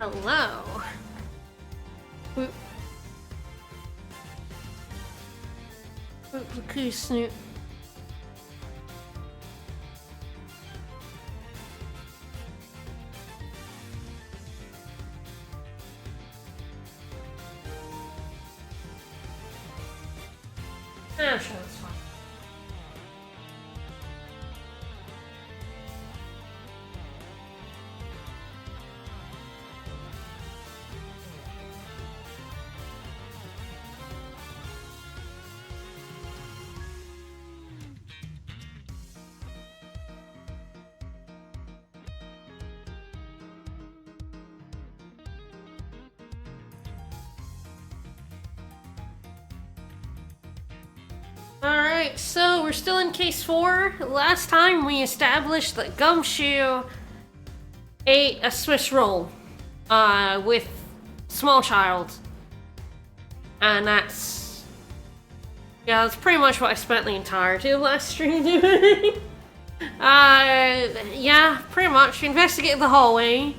Hello. Snoot. I'm sure that's fine. Alright, so we're still in case 4. Last time we established that Gumshoe ate a Swiss roll with small child. And that's pretty much what I spent the entirety of last stream doing. Yeah, pretty much. We investigated the hallway.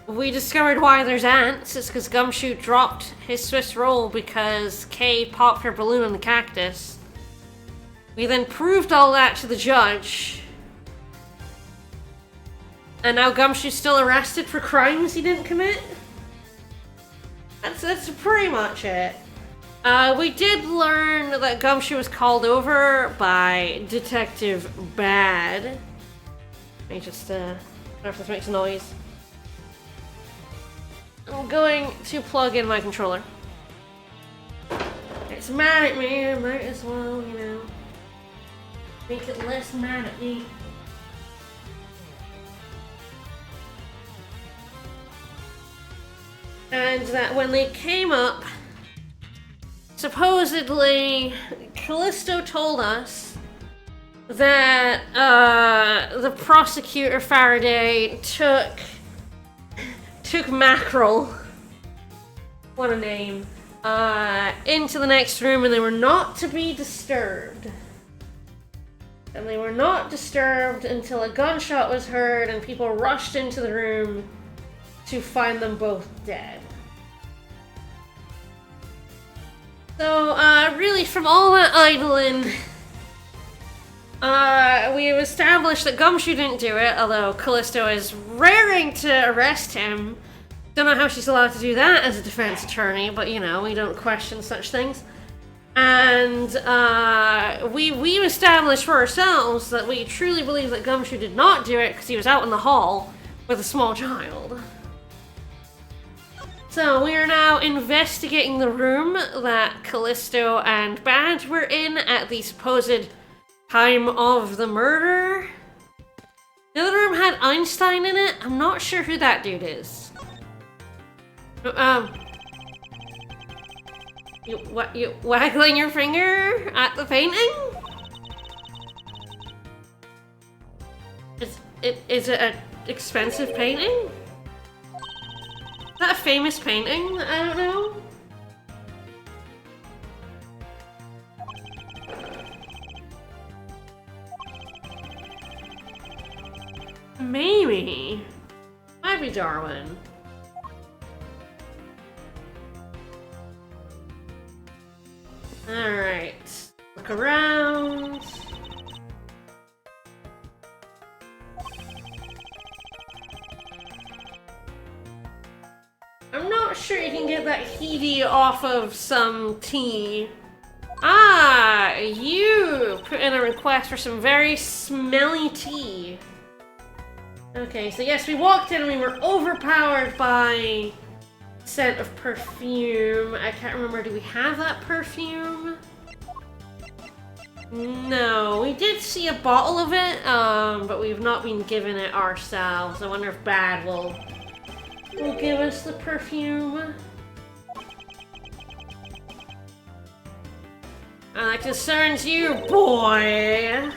We discovered why there's ants. It's because Gumshoe dropped his Swiss roll because Kay popped her balloon on the cactus. We then proved all that to the judge. And now Gumshoe's still arrested for crimes he didn't commit? That's pretty much it. We did learn that Gumshoe was called over by Detective Bad. Let me just, I don't know if this makes noise. I'm going to plug in my controller. It's mad at me, I might as well, you know, make it less mad at me. And that when they came up, supposedly, Callisto told us that the prosecutor Faraday took Mackerel, what a name, into the next room, and they were not to be disturbed. And they were not disturbed until a gunshot was heard and people rushed into the room to find them both dead. So, really, from all that idling, we have established that Gumshoe didn't do it, although Callisto is raring to arrest him. Don't know how she's allowed to do that as a defense attorney, but you know, we don't question such things. And we've established for ourselves that we truly believe that Gumshoe did not do it because he was out in the hall with a small child. So we are now investigating the room that Callisto and Bad were in at the supposed time of the murder. The other room had Einstein in it. I'm not sure who that dude is. You waggling your finger at the painting? Is it an expensive painting? Is that a famous painting? I don't know. Maybe. Might be Darwin. Alright. Look around. I'm not sure you can get that heaty off of some tea. Ah, you put in a request for some very smelly tea. Okay, so yes, we walked in and we were overpowered by scent of perfume. I can't remember, do we have that perfume? No, we did see a bottle of it, but we've not been given it ourselves. I wonder if Bad will give us the perfume. That concerns you, boy.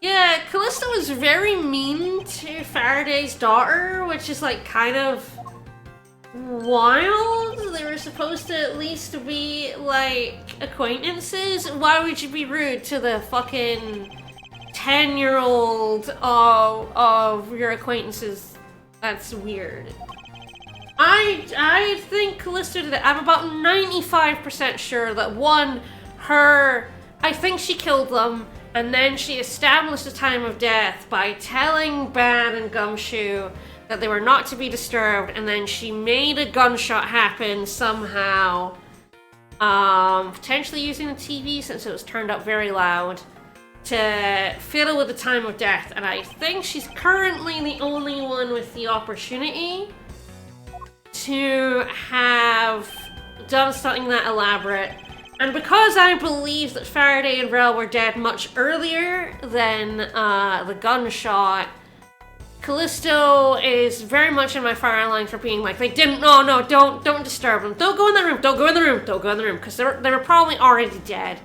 Yeah, Callisto was very mean to Faraday's daughter, which is like kind of wild. They were supposed to at least be like acquaintances. Why would you be rude to the fucking 10-year-old of your acquaintances. That's weird. I think Callisto did it. I'm about 95% sure that I think she killed them, and then she established the time of death by telling Ban and Gumshoe that they were not to be disturbed, and then she made a gunshot happen somehow. Potentially using the TV since it was turned up very loud to fiddle with the time of death, and I think she's currently the only one with the opportunity to have done something that elaborate. And because I believe that Faraday and Rel were dead much earlier than the gunshot, Callisto is very much in my fire line for being like, they didn't, no, don't disturb them. Don't go in the room, don't go in the room, don't go in the room, because they were probably already dead.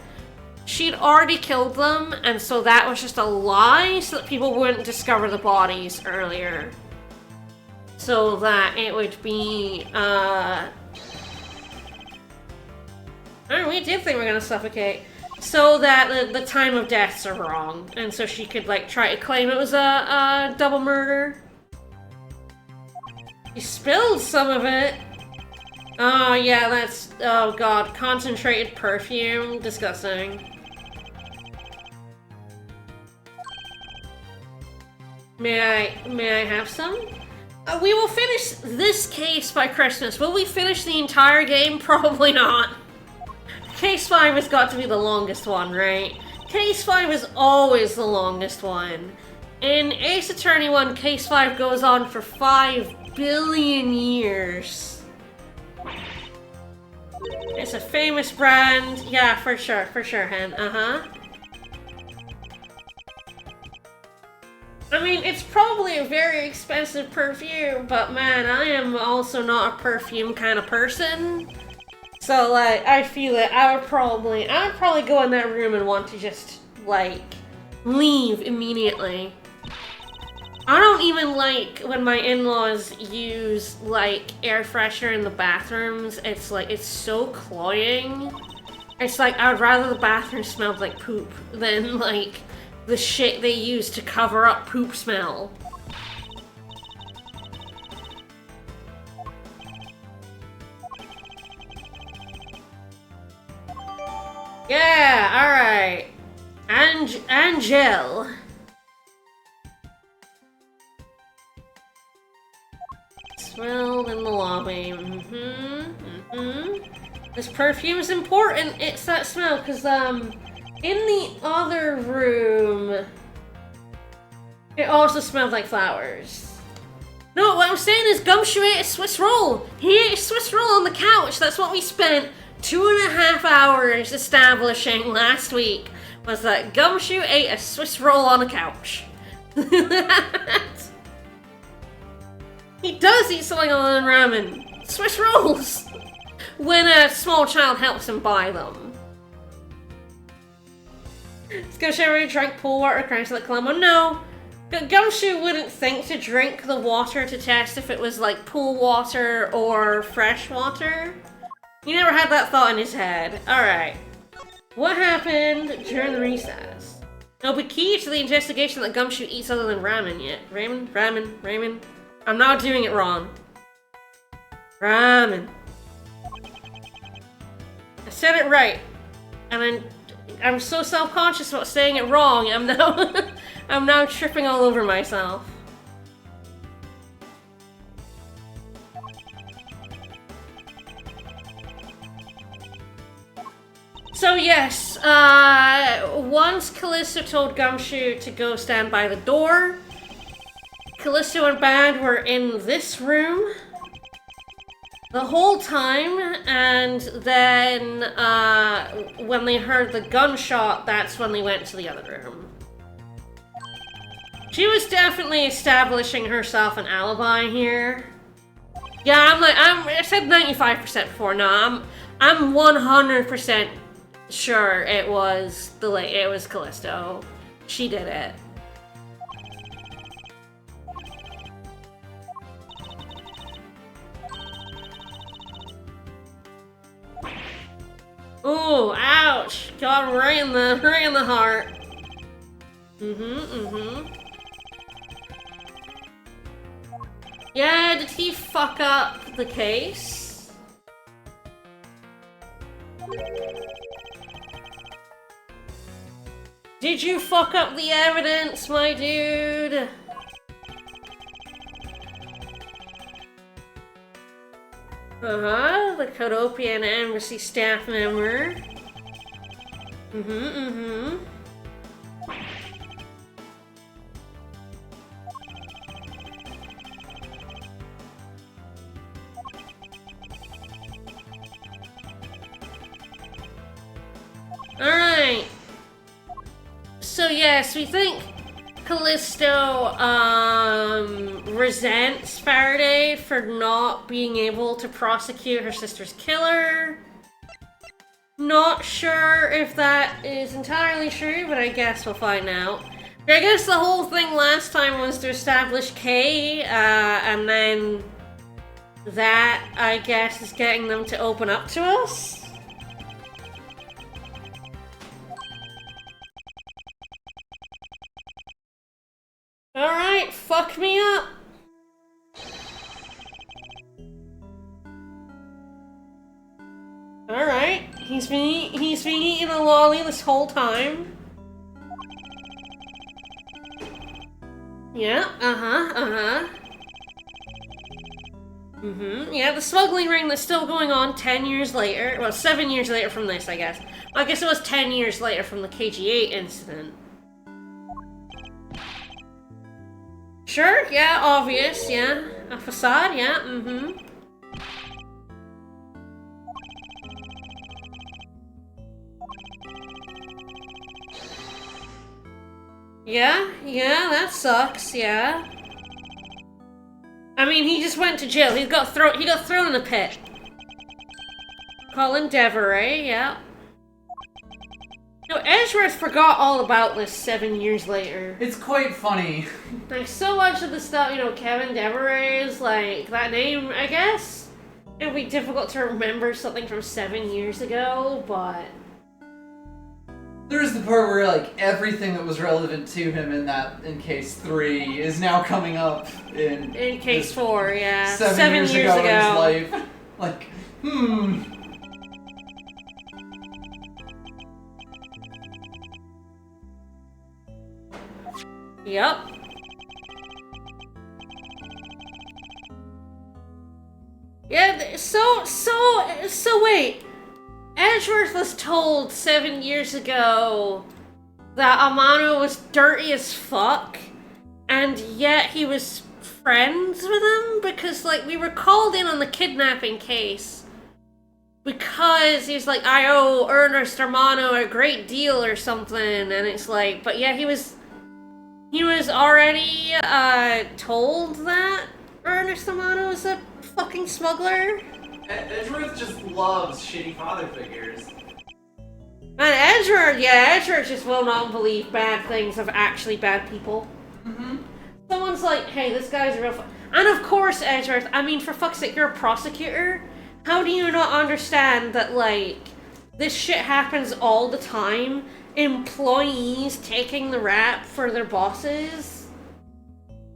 She'd already killed them, and so that was just a lie so that people wouldn't discover the bodies earlier. So that it would be, we did think we were gonna suffocate. So that the time of deaths are wrong, and so she could, like, try to claim it was a double murder. She spilled some of it. Oh, yeah, that's, oh god, concentrated perfume. Disgusting. May I have some? We will finish this case by Christmas. Will we finish the entire game? Probably not. Case 5 has got to be the longest one, right? Case 5 is always the longest one. In Ace Attorney 1, Case 5 goes on for 5 billion years. It's a famous brand. Yeah, for sure, Hen. I mean, it's probably a very expensive perfume, but man, I am also not a perfume kind of person. So, like, I feel it. I would probably go in that room and want to just, like, leave immediately. I don't even like when my in-laws use, like, air freshener in the bathrooms. It's like, it's so cloying. It's like, I would rather the bathroom smelled like poop than, like, the shit they use to cover up poop smell. Yeah, alright. Angel. Smelled in the lobby. This perfume is important. It's that smell, because, in the other room, it also smelled like flowers. No, what I'm saying is Gumshoe ate a Swiss roll. He ate a Swiss roll on the couch. That's what we spent 2.5 hours establishing last week, was that Gumshoe ate a Swiss roll on a couch. He does eat something other than ramen. Swiss rolls! When a small child helps him buy them. Gumshoe already drank pool water cranks like Columbo. No. Gumshoe wouldn't think to drink the water to test if it was like pool water or fresh water. He never had that thought in his head. Alright. What happened during the recess? It'll be key to the investigation that Gumshoe eats other than ramen yet. Ramen. I'm not doing it wrong. Ramen. I said it right. And I'm so self-conscious about saying it wrong. I'm now tripping all over myself. So yes, once Callisto told Gumshoe to go stand by the door, Callisto and Bad were in this room the whole time, and then when they heard the gunshot, that's when they went to the other room. She was definitely establishing herself an alibi here. Yeah, I said 95% before. No, I'm 100% sure it was Callisto. She did it. Ooh, ouch! Got right in the heart. Yeah, did he fuck up the case? Did you fuck up the evidence, my dude? The Kodopian Embassy staff member. Alright. So yes, we think Callisto, resents Faraday for not being able to prosecute her sister's killer. Not sure if that is entirely true, but I guess we'll find out. I guess the whole thing last time was to establish K, and then that, I guess, is getting them to open up to us. Alright, fuck me up. Alright, he's been eating a lolly this whole time. Yeah, yeah, the smuggling ring that's still going on 10 years later. Well, 7 years later from this, I guess. I guess it was 10 years later from the KG8 incident. Sure, yeah, obvious, yeah. A facade, yeah, Yeah, that sucks, yeah. I mean, he just went to jail. He got thrown in a pit. Colin Deveray, yeah. No, Edgeworth forgot all about this 7 years later. It's quite funny. Like, so much of the stuff, Kevin Deveray is, like, that name, I guess? It would be difficult to remember something from 7 years ago, but... There's the part where, like, everything that was relevant to him in case 3 is now coming up in case 4, yeah. 7 years ago in his life. Like, Yep. Yeah, so wait. Edgeworth was told 7 years ago that Amano was dirty as fuck, and yet he was friends with him because, like, we were called in on the kidnapping case because he's like, I owe Ernest Amano a great deal or something, and it's like, but yeah, he was already told that Ernest Amano is a fucking smuggler. Edgeworth just loves shitty father figures. And Edgeworth just will not believe bad things of actually bad people. Someone's like, hey, this guy's a real and of course, Edgeworth, I mean, for fuck's sake, you're a prosecutor. How do you not understand that, like, this shit happens all the time? Employees taking the rap for their bosses?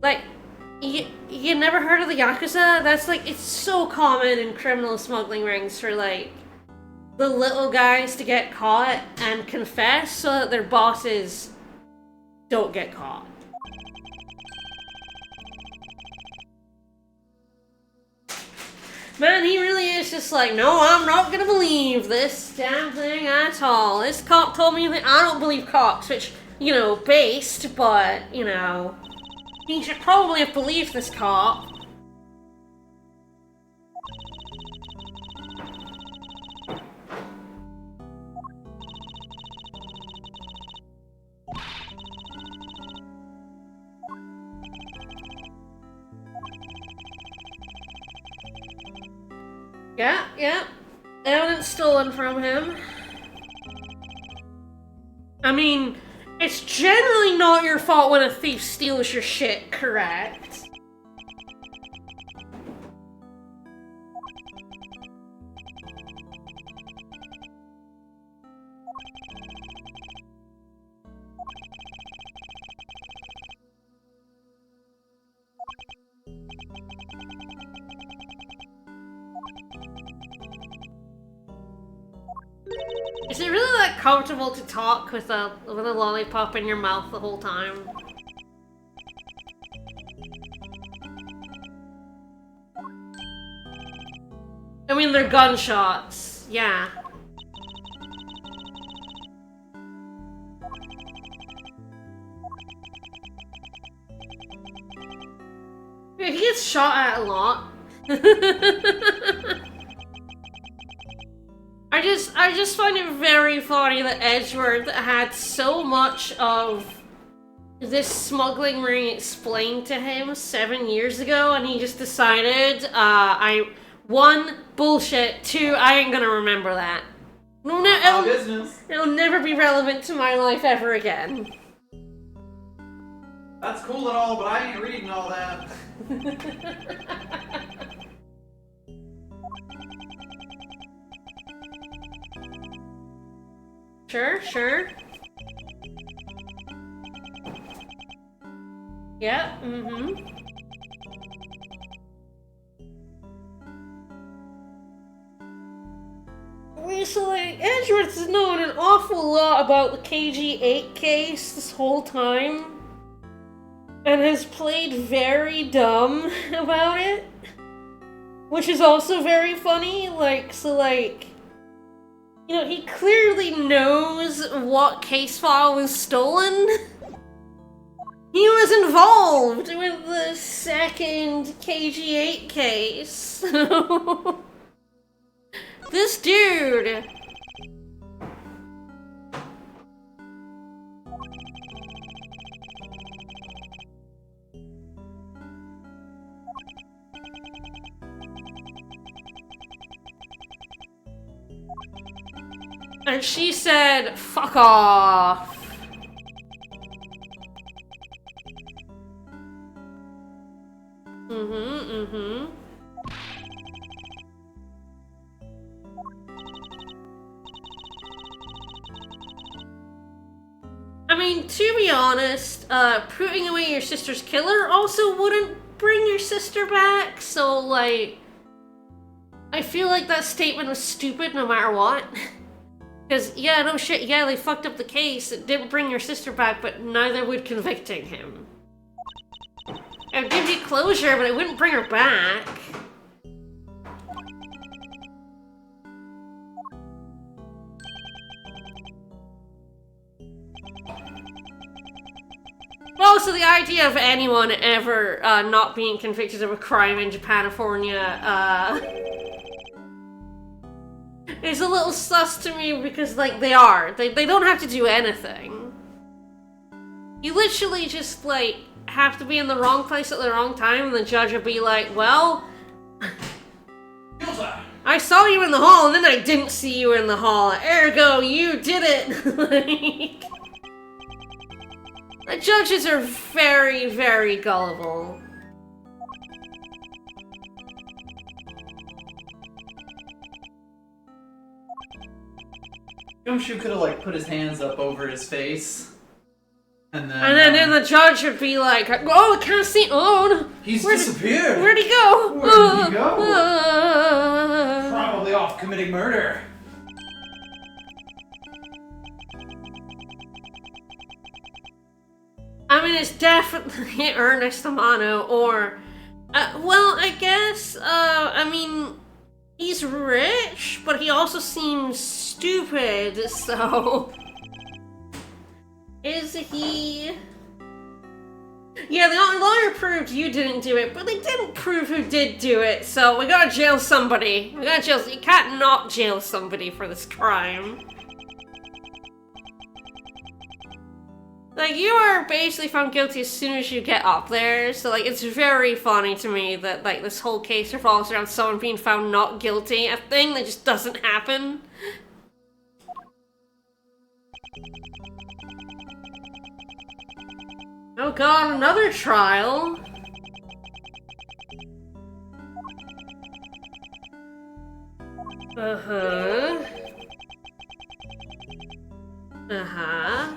Like, you never heard of the Yakuza? That's, like, it's so common in criminal smuggling rings for, like, the little guys to get caught and confess so that their bosses don't get caught. Man, he really is just like, no, I'm not gonna believe this damn thing at all. This cop told me that I don't believe cops, which, based, but, he should probably have believed this cop. Yeah. Evidence stolen from him. I mean, it's generally not your fault when a thief steals your shit, correct? comfortable to talk with a lollipop in your mouth the whole time? I mean, they're gunshots. Yeah. He gets shot at a lot. I just find it very funny that Edgeworth had so much of this smuggling ring explained to him 7 years ago, and he just decided, one, bullshit, two, I ain't gonna remember that. It'll never be relevant to my life ever again. That's cool and all, but I ain't reading all that. Sure. Yeah, Recently, Edgeworth has known an awful lot about the KG-8 case this whole time, and has played very dumb about it, which is also very funny. You know, he clearly knows what case file was stolen. He was involved with the second KG-8 case. This dude. And she said, fuck off. I mean, to be honest, putting away your sister's killer also wouldn't bring your sister back, so, like, I feel like that statement was stupid no matter what. Because, yeah, no shit, yeah, they fucked up the case, it didn't bring your sister back, but neither would convicting him. It would give you closure, but it wouldn't bring her back. Also, the idea of anyone ever not being convicted of a crime in Japanifornia is a little sus to me because, like, they are. They don't have to do anything. You literally just, like, have to be in the wrong place at the wrong time and the judge will be like, well, I saw you in the hall and then I didn't see you in the hall. Ergo, you did it. Like, the judges are very, very gullible. Gumshoe could have, like, put his hands up over his face. And then the judge would be like, oh, I can't see, oh, he's disappeared. Where'd he go? Where did he go? Probably off committing murder. I mean, it's definitely Ernest Amano, or, well, I guess, I mean, he's rich, but he also seems stupid, so... Is he... Yeah, the lawyer proved you didn't do it, but they didn't prove who did do it, so we gotta jail somebody. You can't not jail somebody for this crime. Like, you are basically found guilty as soon as you get up there, so, like, it's very funny to me that, like, this whole case revolves around someone being found not guilty, a thing that just doesn't happen. Oh god, another trial? Uh-huh. Uh-huh.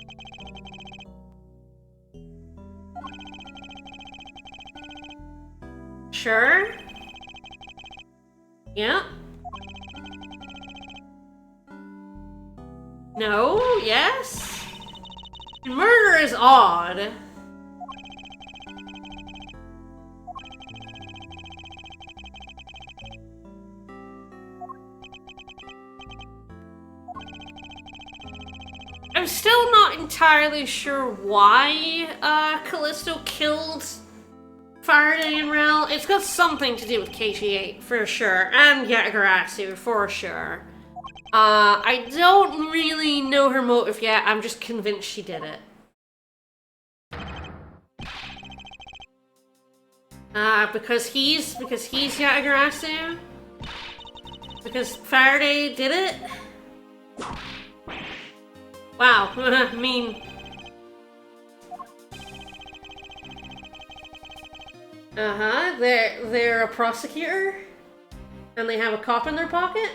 Sure. Yep. No, yes. Murder is odd. I'm still not entirely sure why Callisto killed Faraday and Rel. It's got something to do with KG8 for sure, and Yatagarasu for sure. I don't really know her motive yet. I'm just convinced she did it. Because he's Yatagarasu? Because Faraday did it? Wow, I mean... they're a prosecutor? And they have a cop in their pocket?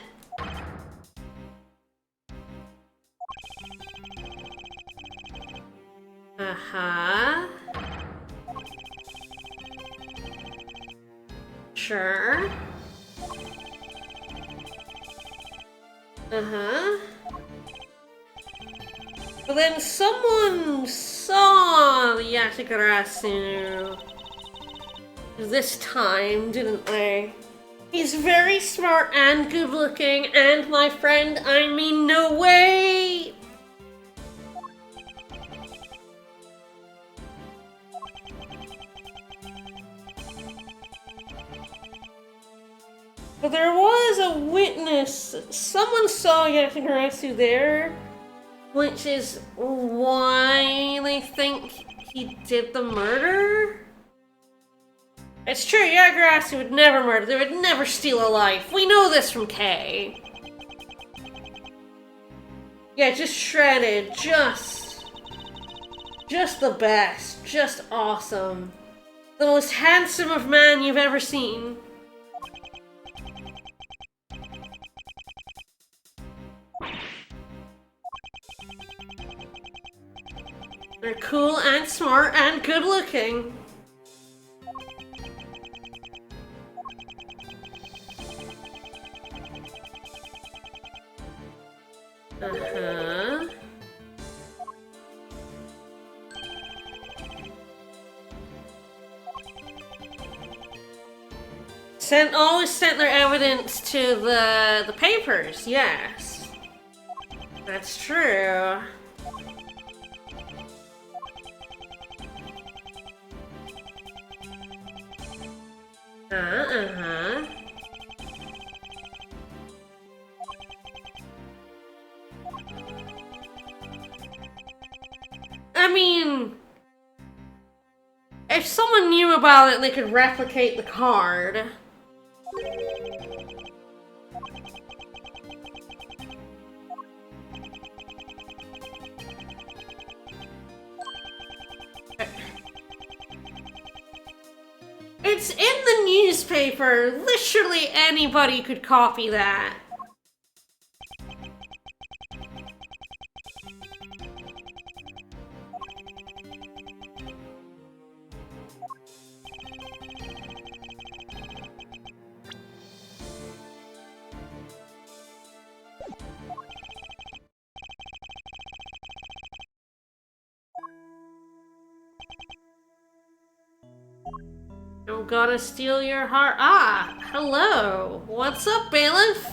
Sure. But then someone saw the Yatagarasu this time, didn't they? He's very smart and good looking, and my friend, I mean, no way! But there was a witness. Someone saw Yatagarasu there, which is why they think he did the murder? It's true, Yatagarasu would never murder. They would never steal a life. We know this from Kay. Yeah, just shredded. Just the best. Just awesome. The most handsome of man you've ever seen. They're cool and smart and good looking. Always sent their evidence to the papers, yes. That's true. I mean, if someone knew about it, they could replicate the card. It's in the newspaper. Literally anybody could copy that. I'm gonna steal your heart. Ah, hello. What's up, bailiff?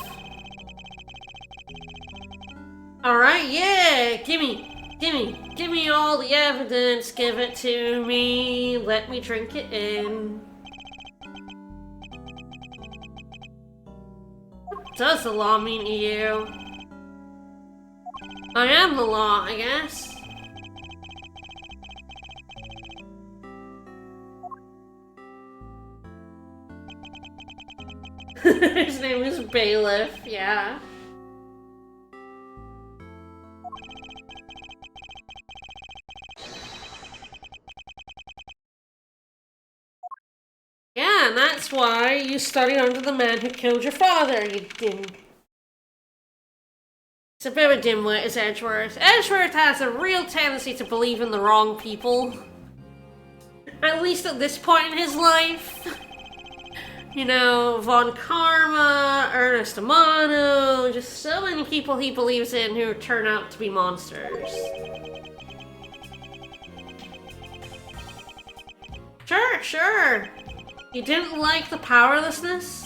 Alright, yeah. Give me all the evidence. Give it to me. Let me drink it in. What does the law mean to you? I am the law, I guess. His name is Bailiff, yeah. Yeah, and that's why you studied under the man who killed your father, you dim. It's a bit of a dimwit, is Edgeworth. Edgeworth has a real tendency to believe in the wrong people. At least at this point in his life. You know, Von Karma, Ernest Amano, just so many people he believes in who turn out to be monsters. Sure, sure. You didn't like the powerlessness?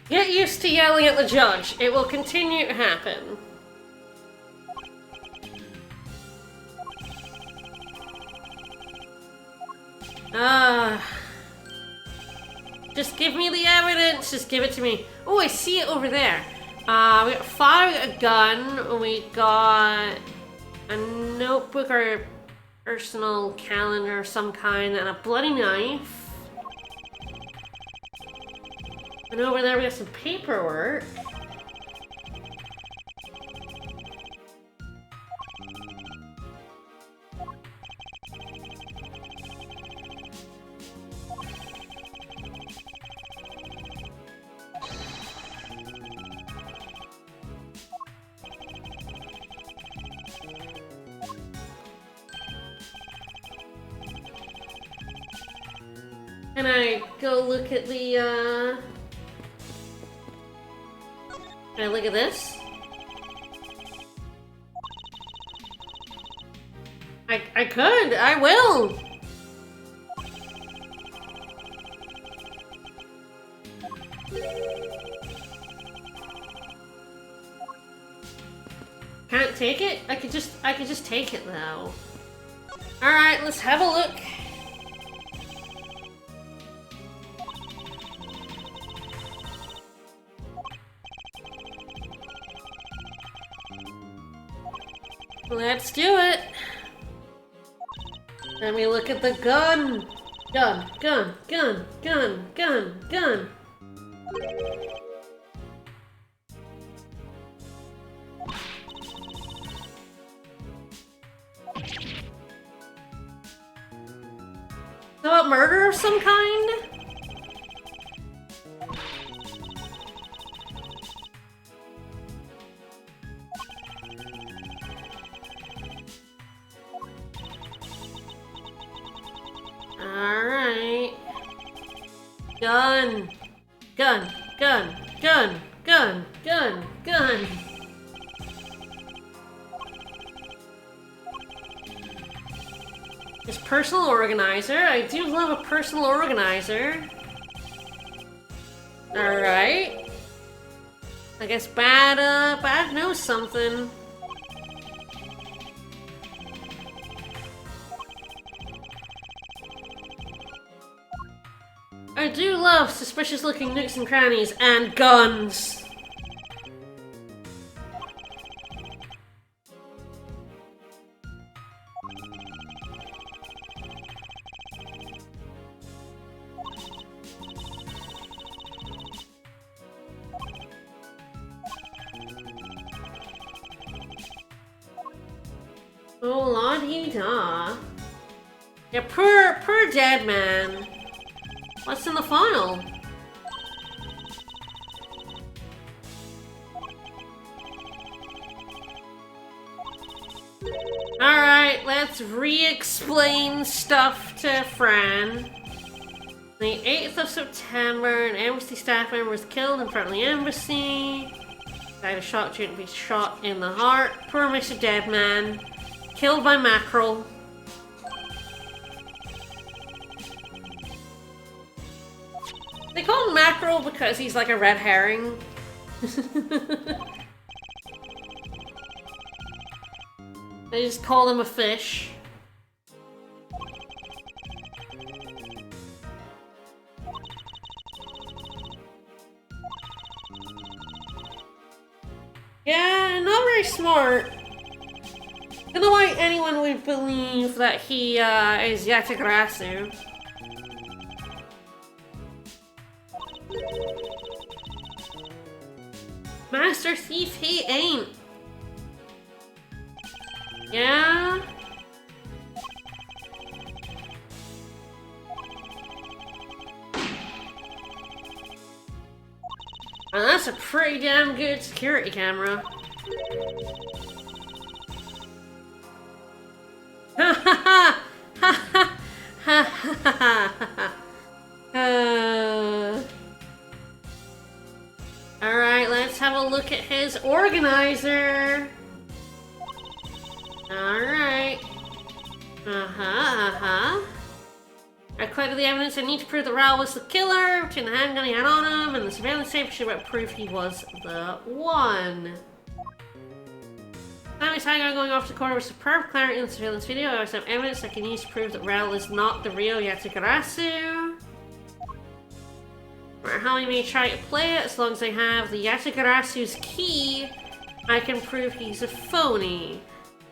Get used to yelling at the judge. It will continue to happen. Just give me the evidence. Just give it to me. Oh, I see it over there. We got fire, we got a gun, we got a notebook or personal calendar of some kind, and a bloody knife. And over there we got some paperwork. Can I go look at the, Can I look at this? I could. I will. Can't take it? I could just take it though. All right, let's have a look. Let's do it. Let me look at the gun. Gun, gun, gun, gun, gun, gun. About murder of some kind? Alright. Gun. Gun. Gun. Gun. Gun. Gun. Gun. This personal organizer. I do love a personal organizer. Alright. I guess Bad knows something. I do love suspicious looking nooks and crannies and guns. Oh, la-dee-da. Yeah, poor dead man. What's in the file? Alright, let's re-explain stuff to Fran. The 8th of September, an embassy staff member was killed in front of the embassy. Died of shot due to be shot in the heart. Poor Mr. Dead Man. Killed by mackerel. They call him mackerel because he's like a red herring. They just call him a fish. Yeah, not very smart. Don't know why anyone would believe that he is Yatagarasu. Master Thief, he ain't. Yeah? And that's a pretty damn good security camera. Ha ha ha! Ha ha ha ha! Alright, let's have a look at his organizer. Alright. I collected the evidence I need to prove that Raul was the killer. Between the handgun he had on him and the surveillance tape should have proved he was the one. Sammy's handgun going off the corner with superb clarity in the surveillance video. I also have evidence I can use to prove that Raul is not the real Yatagarasu. No matter how he may try to play it, as long as I have the Yatagarasu's key, I can prove he's a phony.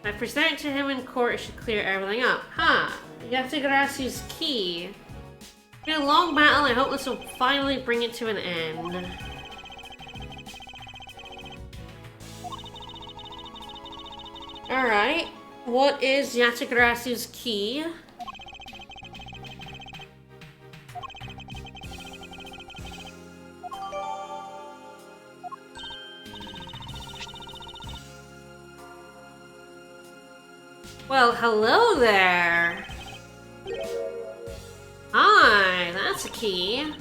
If I present it to him in court, it should clear everything up. Huh. Yatagarasu's key. It's been a long battle, I hope this will finally bring it to an end. Alright. What is Yatagarasu's key? Well, hello there! Hi, that's a key.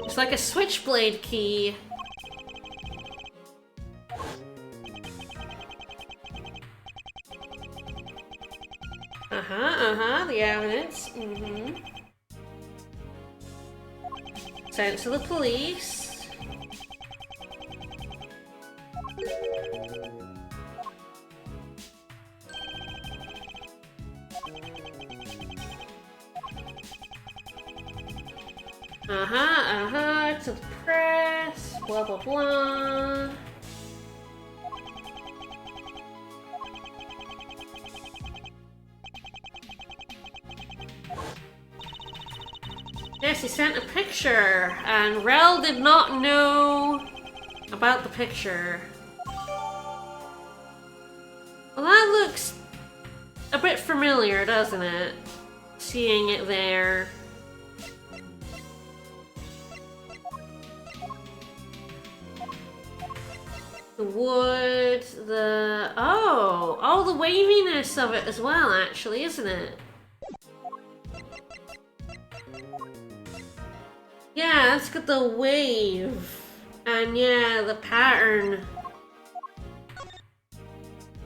It's like a switchblade key. The evidence. Sent to the police. To the press. Blah, blah, blah. Yes, he sent a picture, and Rel did not know about the picture. Well, that looks a bit familiar, doesn't it? Seeing it there. The wood, the waviness of it as well, actually, isn't it? Yeah, it's got the wave. And yeah, the pattern.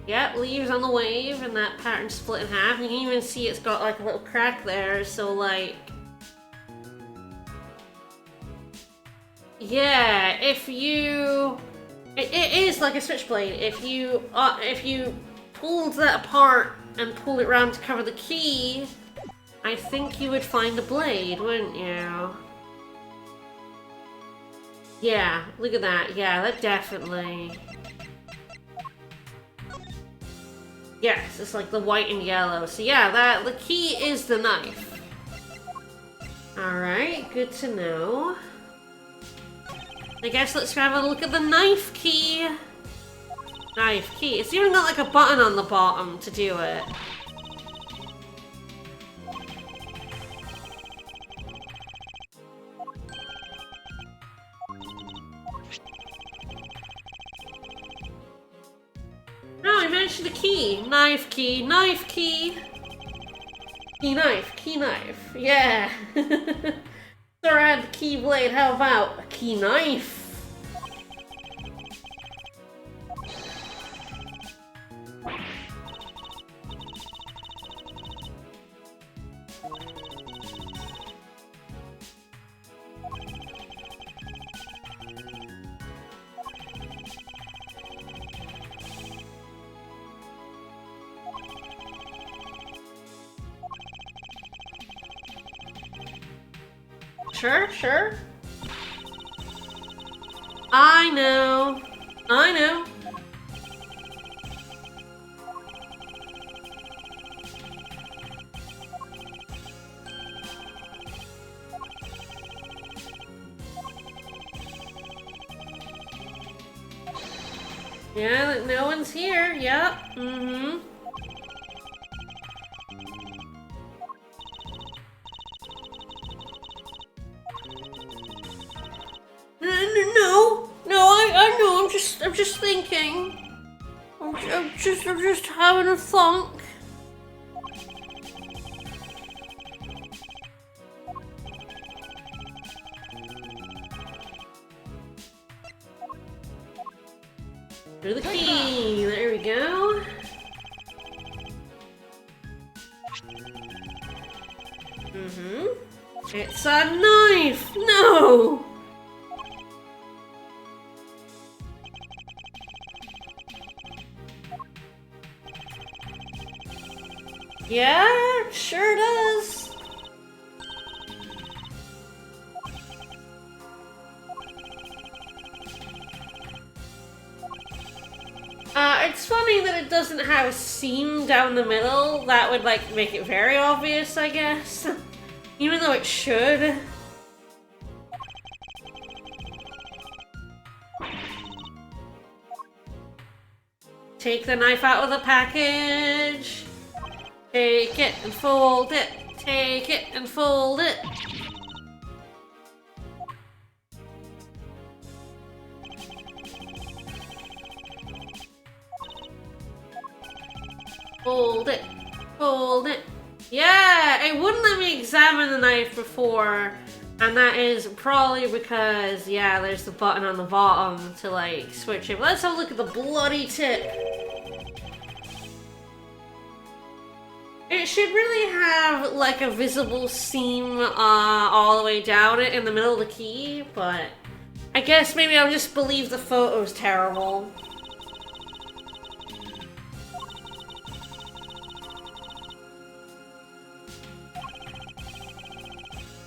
Yep, leaves on the wave and that pattern split in half. You can even see it's got like a little crack there, so like... Yeah, if you... It is like a switchblade. If you pulled that apart and pulled it around to cover the key, I think you would find a blade, wouldn't you? Yeah, look at that. Yeah, that definitely... Yes, it's like the white and yellow. So yeah, the key is the knife. Alright, good to know. I guess let's have a look at the knife key. Knife key. It's even got like a button on the bottom to do it. No, I mentioned the key. Knife key, knife key. Key knife, key knife. Yeah. So I had the key blade, how about a key knife? Sure, sure. I know. I know. Yeah, no one's here. Yep. Mm-hmm. No, I know. I'm just thinking. I'm just having a thunk. Through the key. There we go. Mm-hmm. It's a knife. No. Yeah, sure does. It's funny that it doesn't have a seam down the middle. That would, like, make it very obvious, I guess. Even though it should. Take the knife out of the package. Take it and fold it. Take it and fold it. Fold it. Fold it. Yeah, it wouldn't let me examine the knife before. And that is probably because, yeah, there's the button on the bottom to, like, switch it. But let's have a look at the bloody tip. It should really have, like, a visible seam all the way down it in the middle of the key, but I guess maybe I'll just believe the photo's terrible.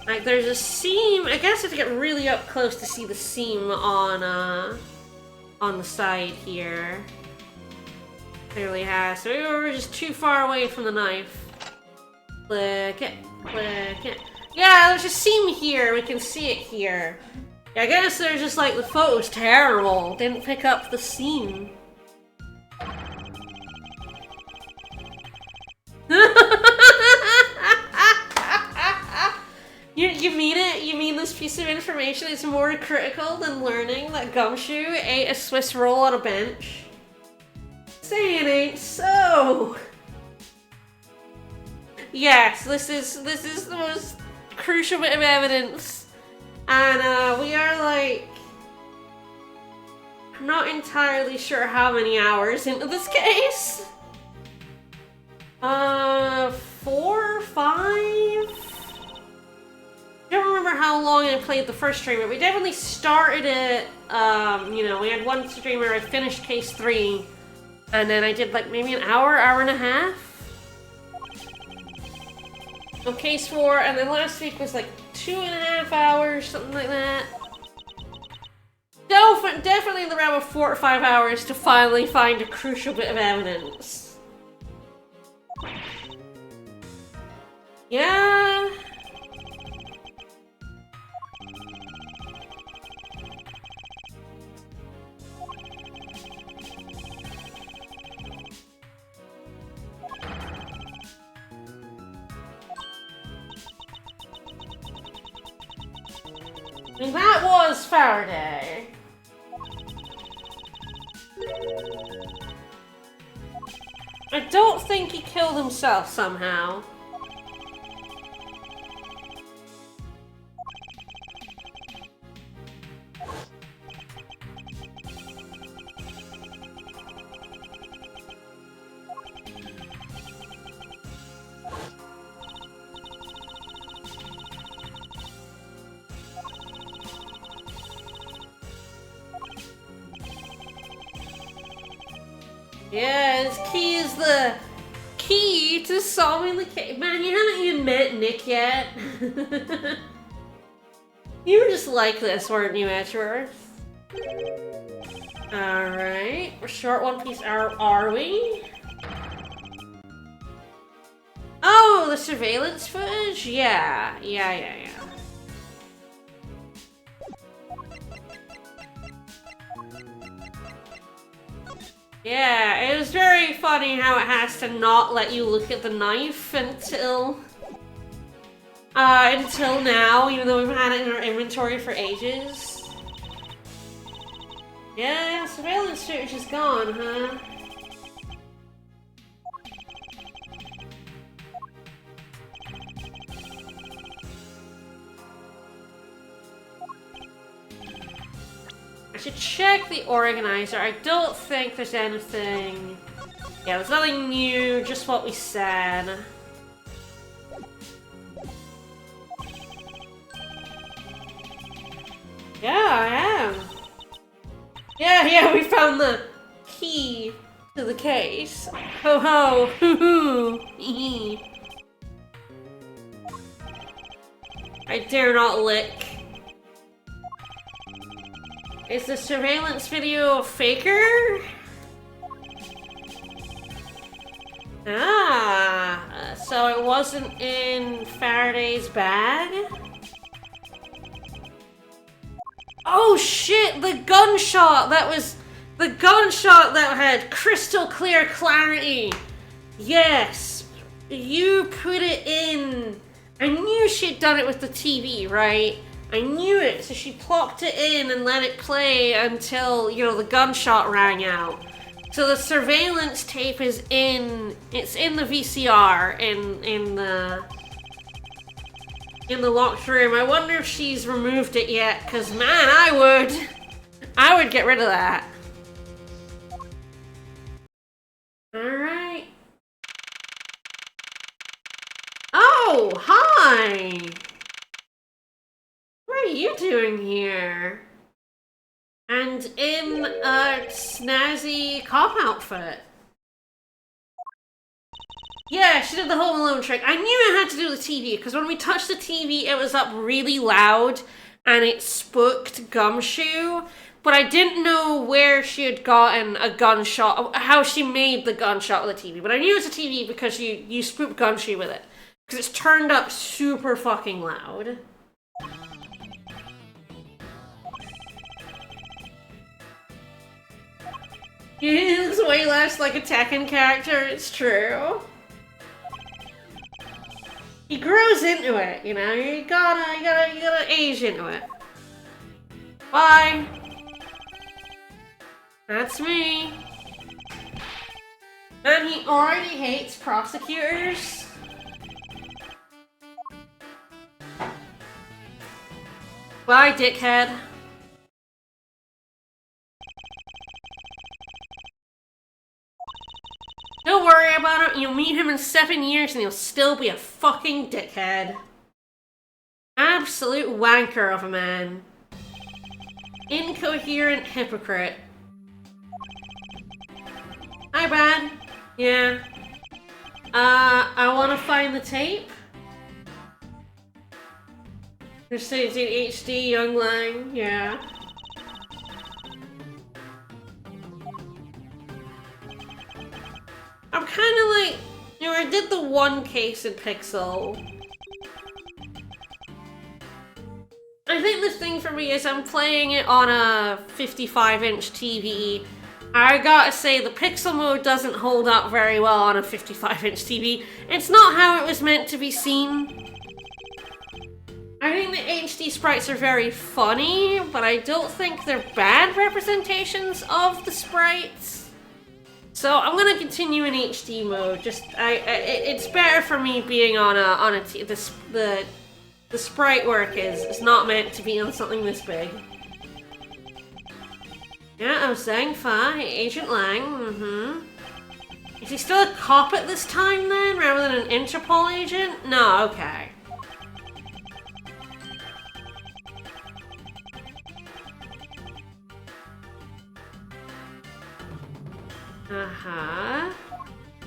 Like, there's a seam. I guess I have to get really up close to see the seam on the side here. Clearly has. So we were just too far away from the knife. Click it. Click it. Yeah, there's a seam here. We can see it here. Yeah, I guess there's just, like, the photo's terrible. Didn't pick up the seam. You mean it? You mean this piece of information is more critical than learning that Gumshoe ate a Swiss roll on a bench? Say it ain't so. Yes, this is the most crucial bit of evidence, and we are like not entirely sure how many hours into this case. 4, 5. I don't remember how long I played the first stream, but we definitely started it, you know, we had one stream where I finished case 3, and then I did like maybe an hour and a half of case 4, and then last week was like 2.5 hours, something like that. Definitely in the realm of 4 or 5 hours to finally find a crucial bit of evidence. Yeah. And that was Faraday. I don't think he killed himself somehow. Yeah, his key is the key to solving the case. Man, you haven't even met Nick yet. You were just like this, weren't you, Edgeworth? Alright. We're short one piece, are we? Oh, the surveillance footage? Yeah. Yeah, it was very funny how it has to not let you look at the knife until now, even though we've had it in our inventory for ages. Yeah, surveillance footage is gone, huh? I should check the organizer. I don't think there's anything... Yeah, there's nothing new, just what we said. Yeah, I am. Yeah, we found the key to the case. Ho ho, hoo hoo. I dare not lick. Is the surveillance video a faker? Ah, so it wasn't in Faraday's bag? Oh shit, the gunshot! That was the gunshot that had crystal clear clarity! Yes! You put it in. I knew she'd done it with the TV, right? I knew it, so she plopped it in and let it play until, you know, the gunshot rang out. So the surveillance tape is in, it's in the VCR, in the locked room. I wonder if she's removed it yet, because man, I would get rid of that. Alright. Oh, hi! What are you doing here? And in a snazzy cop outfit. Yeah, she did the Home Alone trick. I knew it had to do with the TV, because when we touched the TV, it was up really loud, and it spooked Gumshoe, but I didn't know where she had gotten a gunshot, how she made the gunshot with the TV. But I knew it was a TV because you spooked Gumshoe with it, because it's turned up super fucking loud. He looks way less like a Tekken character, it's true. He grows into it, you know, you gotta age into it. Bye! That's me. Man, he already hates prosecutors. Bye, dickhead. Don't worry about it, you'll meet him in 7 years and he'll still be a fucking dickhead. Absolute wanker of a man. Incoherent hypocrite. Hi, Brad. Yeah. I wanna find the tape. You're saying it's in HD, Young Lang, yeah. I'm kinda like, you know, I did the one case in Pixel. I think the thing for me is I'm playing it on a 55-inch TV. I gotta say, the Pixel mode doesn't hold up very well on a 55-inch TV. It's not how it was meant to be seen. I think the HD sprites are very funny, but I don't think they're bad representations of the sprites. So I'm gonna continue in HD mode. Just it's better for me being on the sprite work is not meant to be on something this big. Yeah, I was saying fine, Agent Lang. Is he still a cop at this time then, rather than an Interpol agent? No, okay.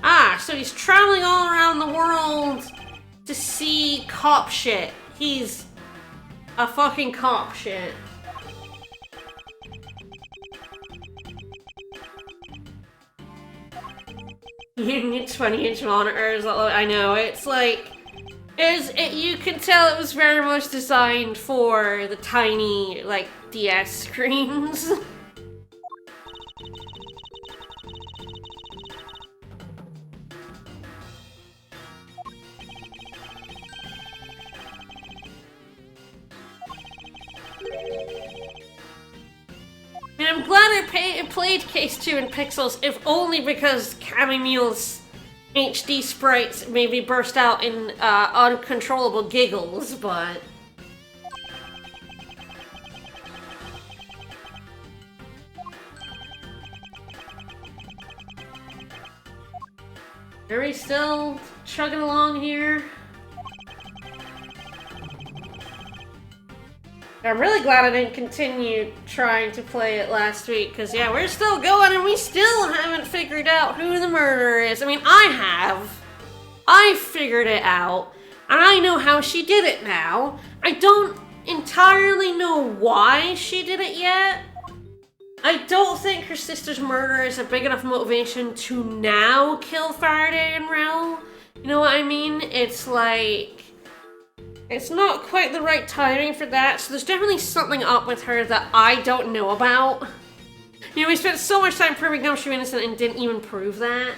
Ah, so he's traveling all around the world to see cop shit. He's a fucking cop shit. You need 20-inch monitors. I know, it's like... you can tell it was very much designed for the tiny, like, DS screens. And I'm glad I played Case 2 in pixels, if only because Camimule's HD sprites maybe burst out in uncontrollable giggles, but... Are we still chugging along here? I'm really glad I didn't continue trying to play it last week, because yeah, we're still going and we still haven't figured out who the murderer is. I mean, I have. I figured it out, and I know how she did it now. I don't entirely know why she did it yet. I don't think her sister's murder is a big enough motivation to now kill Faraday and Rel. You know what I mean? It's like... It's not quite the right timing for that, so there's definitely something up with her that I don't know about. You know, we spent so much time proving Gumshoe innocent and didn't even prove that.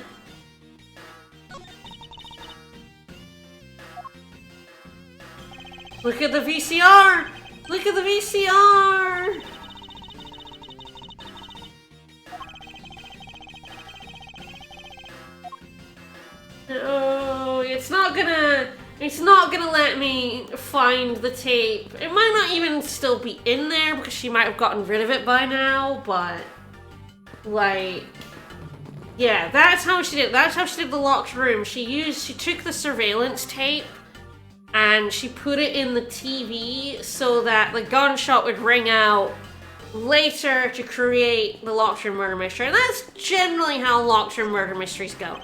Look at the VCR! Look at the VCR! No, it's not gonna let me find the tape. It might not even still be in there because she might have gotten rid of it by now, but like, yeah, that's how she did. That's how she did the locked room. She took the surveillance tape and she put it in the TV so that the gunshot would ring out later to create the locked room murder mystery. And that's generally how locked room murder mysteries go.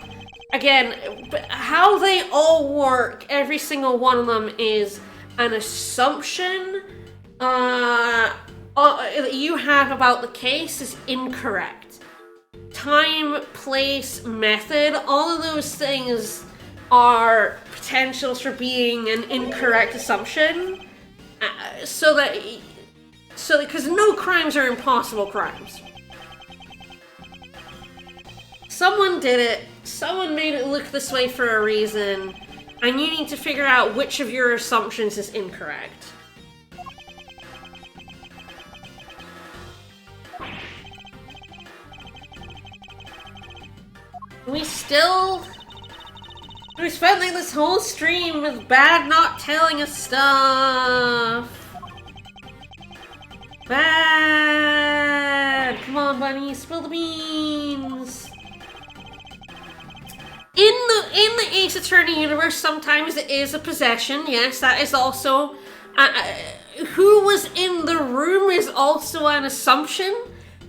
Again, how they all work, every single one of them is an assumption that you have about the case is incorrect. Time, place, method, all of those things are potentials for being an incorrect assumption. Because no crimes are impossible crimes. Someone did it. Someone made it look this way for a reason, and you need to figure out which of your assumptions is incorrect. We spent like this whole stream with Bad not telling us stuff. Bad! Come on, Bunny, spill the beans! In the Ace Attorney universe, sometimes it is a possession. Yes, that is also... who was in the room is also an assumption.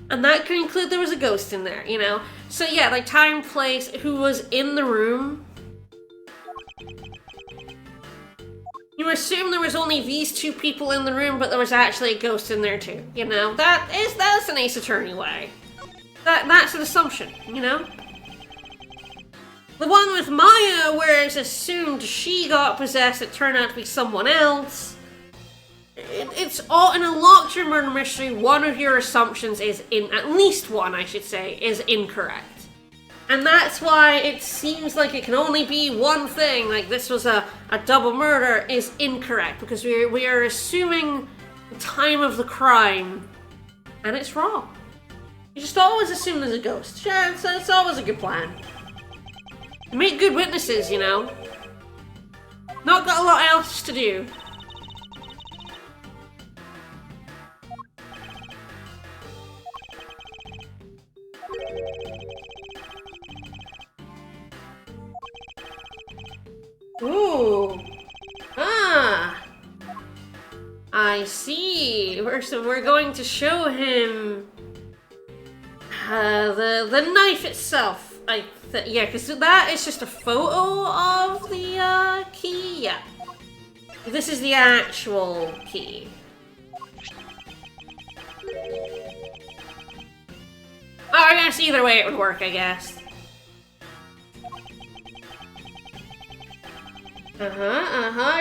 And that could include there was a ghost in there, you know? So yeah, like time, place, who was in the room. You assume there was only these two people in the room, but there was actually a ghost in there too, you know? That's an Ace Attorney way. That's an assumption, you know? The one with Maya, where it's assumed she got possessed, it turned out to be someone else. It's all in a locked room murder mystery. One of your assumptions is at least one, I should say, is incorrect. And that's why it seems like it can only be one thing, like this was a double murder, is incorrect. Because we are assuming the time of the crime, and it's wrong. You just always assume there's a ghost. Yeah, it's always a good plan. Make good witnesses, you know. Not got a lot else to do. Ooh. Ah. I see. We're going to show him the knife itself. Yeah, because that is just a photo of the key. Yeah. This is the actual key. Oh, I guess either way it would work, I guess.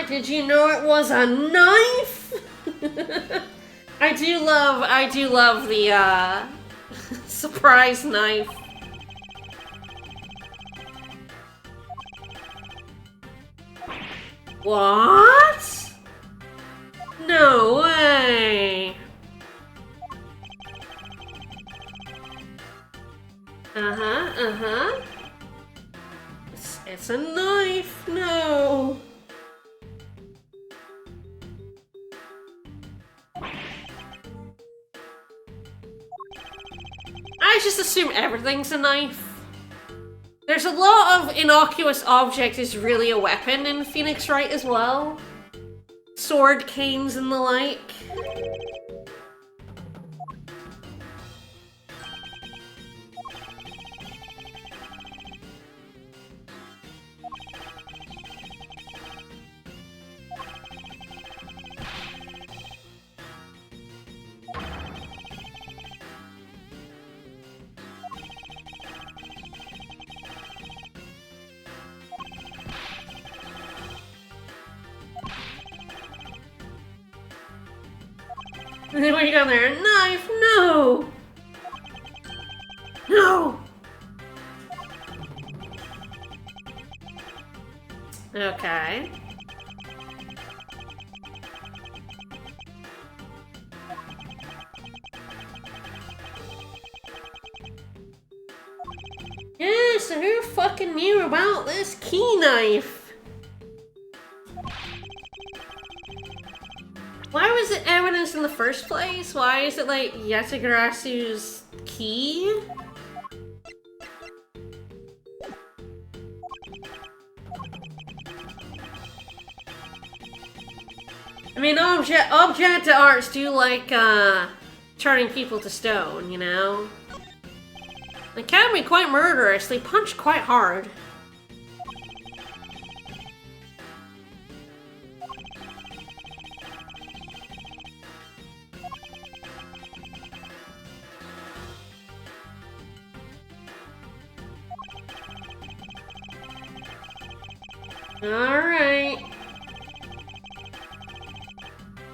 Did you know it was a knife? I do love the, surprise knife. What? No way. It's a knife. No. I just assume everything's a knife. There's a lot of innocuous object is really a weapon in Phoenix Wright as well. Sword, canes, and the like. And then when you go there, knife, no! No! Okay. Yeah, so who fucking knew about this key knife? Why was it evidence in the first place? Why is it like Yatagarasu's key? I mean, object arts do like, turning people to stone, you know? They can be quite murderous, they punch quite hard. Alright.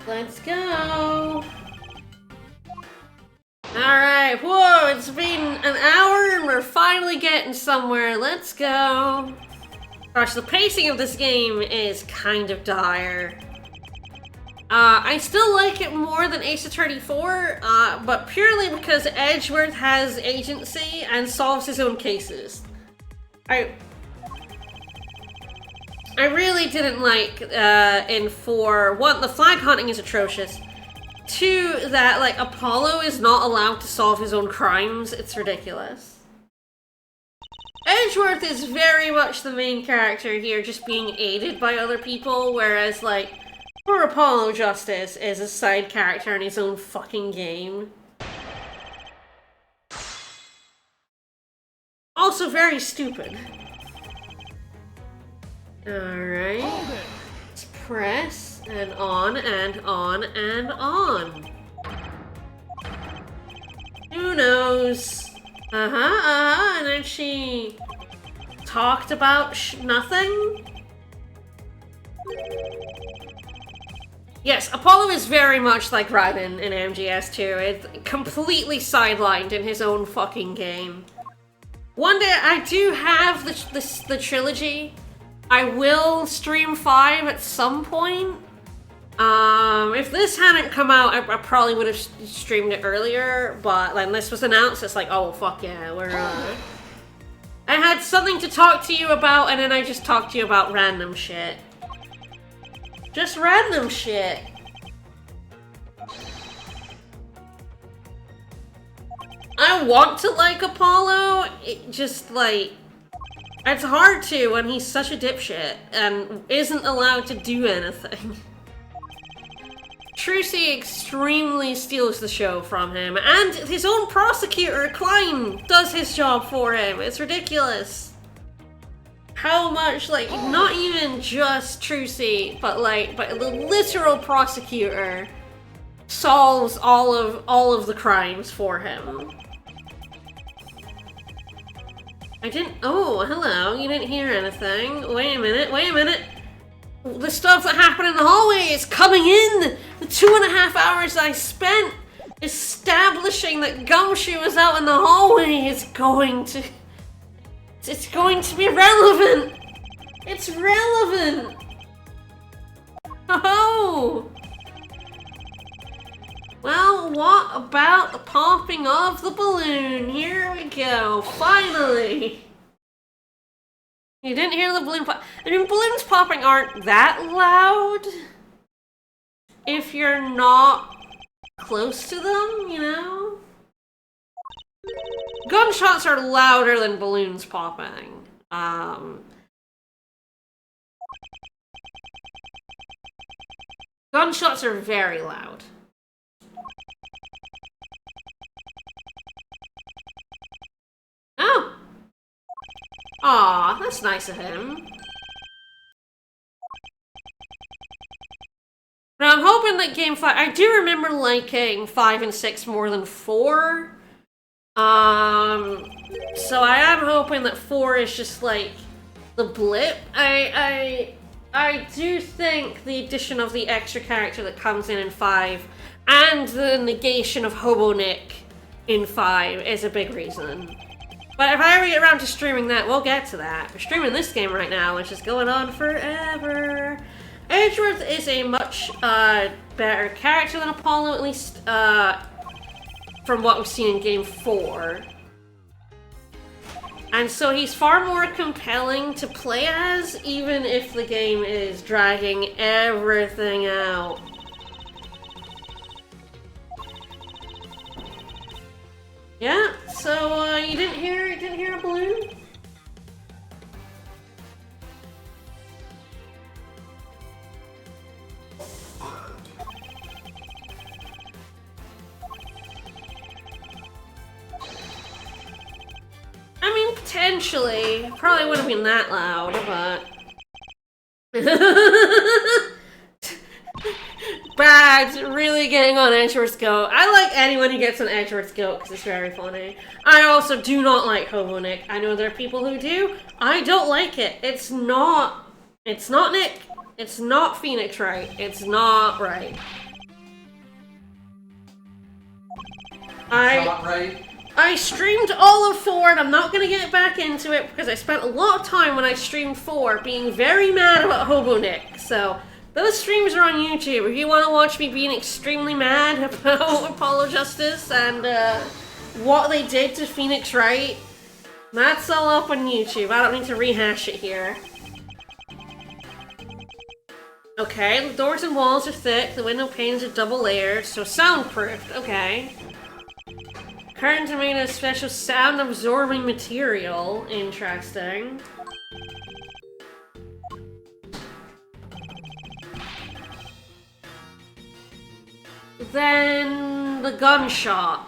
Let's go. Alright, whoa, it's been an hour and we're finally getting somewhere. Let's go. Gosh, the pacing of this game is kind of dire. I still like it more than Ace Attorney 4, but purely because Edgeworth has agency and solves his own cases. I really didn't like, in 4, 1, the flag hunting is atrocious. 2, that, like, Apollo is not allowed to solve his own crimes. It's ridiculous. Edgeworth is very much the main character here, just being aided by other people, whereas, like, poor Apollo Justice is a side character in his own fucking game. Also very stupid. Alright. Let's press, and on, and on, and on. Who knows? And then she talked about nothing? Yes, Apollo is very much like Ramen in MGS2. It's completely sidelined in his own fucking game. One day, I do have the trilogy. I will stream 5 at some point. If this hadn't come out, I probably would have streamed it earlier, but when this was announced, it's like, oh, fuck yeah, we're, I had something to talk to you about, and then I just talked to you about random shit. Just random shit. I want to like Apollo, it just, like... It's hard to when he's such a dipshit and isn't allowed to do anything. Trucy extremely steals the show from him, and his own prosecutor, Klein, does his job for him. It's ridiculous. how much, like, not even just Trucy, but the literal prosecutor solves all of the crimes for him. Oh, hello, you didn't hear anything. Wait a minute. The stuff that happened in the hallway is coming in! The 2.5 hours I spent establishing that Gumshoe was out in the hallway is going to be relevant! It's relevant! Oh! Well, what about the popping of the balloon? Here we go, finally! You didn't hear the balloon pop. I mean, balloons popping aren't that loud if you're not close to them, you know? Gunshots are louder than balloons popping. Gunshots are very loud. Oh! Aw, that's nice of him. Now, I'm hoping that Game 5... I do remember liking 5 and 6 more than 4. So I am hoping that 4 is just, like, the blip. I do think the addition of the extra character that comes in 5 and the negation of Hobo Nick in 5 is a big reason. But if I ever get around to streaming that, we'll get to that. We're streaming this game right now, which is going on forever. Edgeworth is a much better character than Apollo, at least from what we've seen in Game 4. And so he's far more compelling to play as, even if the game is dragging everything out. Yeah, so you didn't hear a balloon? I mean, potentially. Probably wouldn't have been that loud, but... Bad, really getting on Edgeworth's goat. I like anyone who gets on Edgeworth's goat because it's very funny. I also do not like Hobo Nick. I know there are people who do. I don't like it. It's not Nick. It's not Phoenix right. It's not right. Not right. I streamed all of 4 and I'm not gonna get back into it because I spent a lot of time when I streamed 4 being very mad about Hobo Nick. So those streams are on YouTube. If you want to watch me being extremely mad about Apollo Justice and what they did to Phoenix Wright, that's all up on YouTube. I don't need to rehash it here. Okay, the doors and walls are thick, the window panes are double layered, so soundproofed, okay. Curtains are made of special sound-absorbing material. Interesting. Then the gunshot.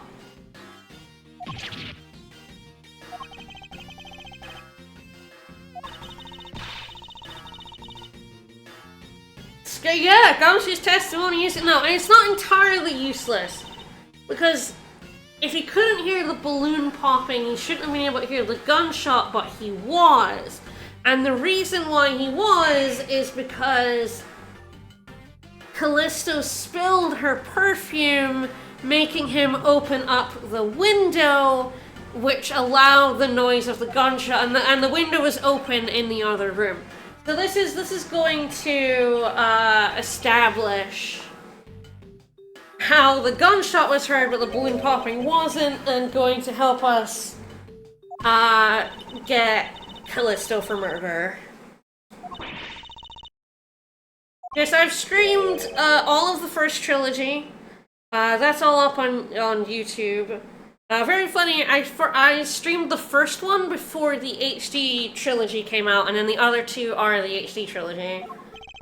Yeah, Gumshoe's testimony isn't... No, it's not entirely useless. Because if he couldn't hear the balloon popping, he shouldn't have been able to hear the gunshot, but he was. And the reason why he was is because Callisto spilled her perfume, making him open up the window, which allowed the noise of the gunshot, and the window was open in the other room. So this is going to establish how the gunshot was heard but the balloon popping wasn't, and going to help us get Callisto for murder. Yes, I've streamed all of the first trilogy. That's all up on YouTube. Very funny, I streamed the first one before the HD trilogy came out, and then the other two are the HD trilogy.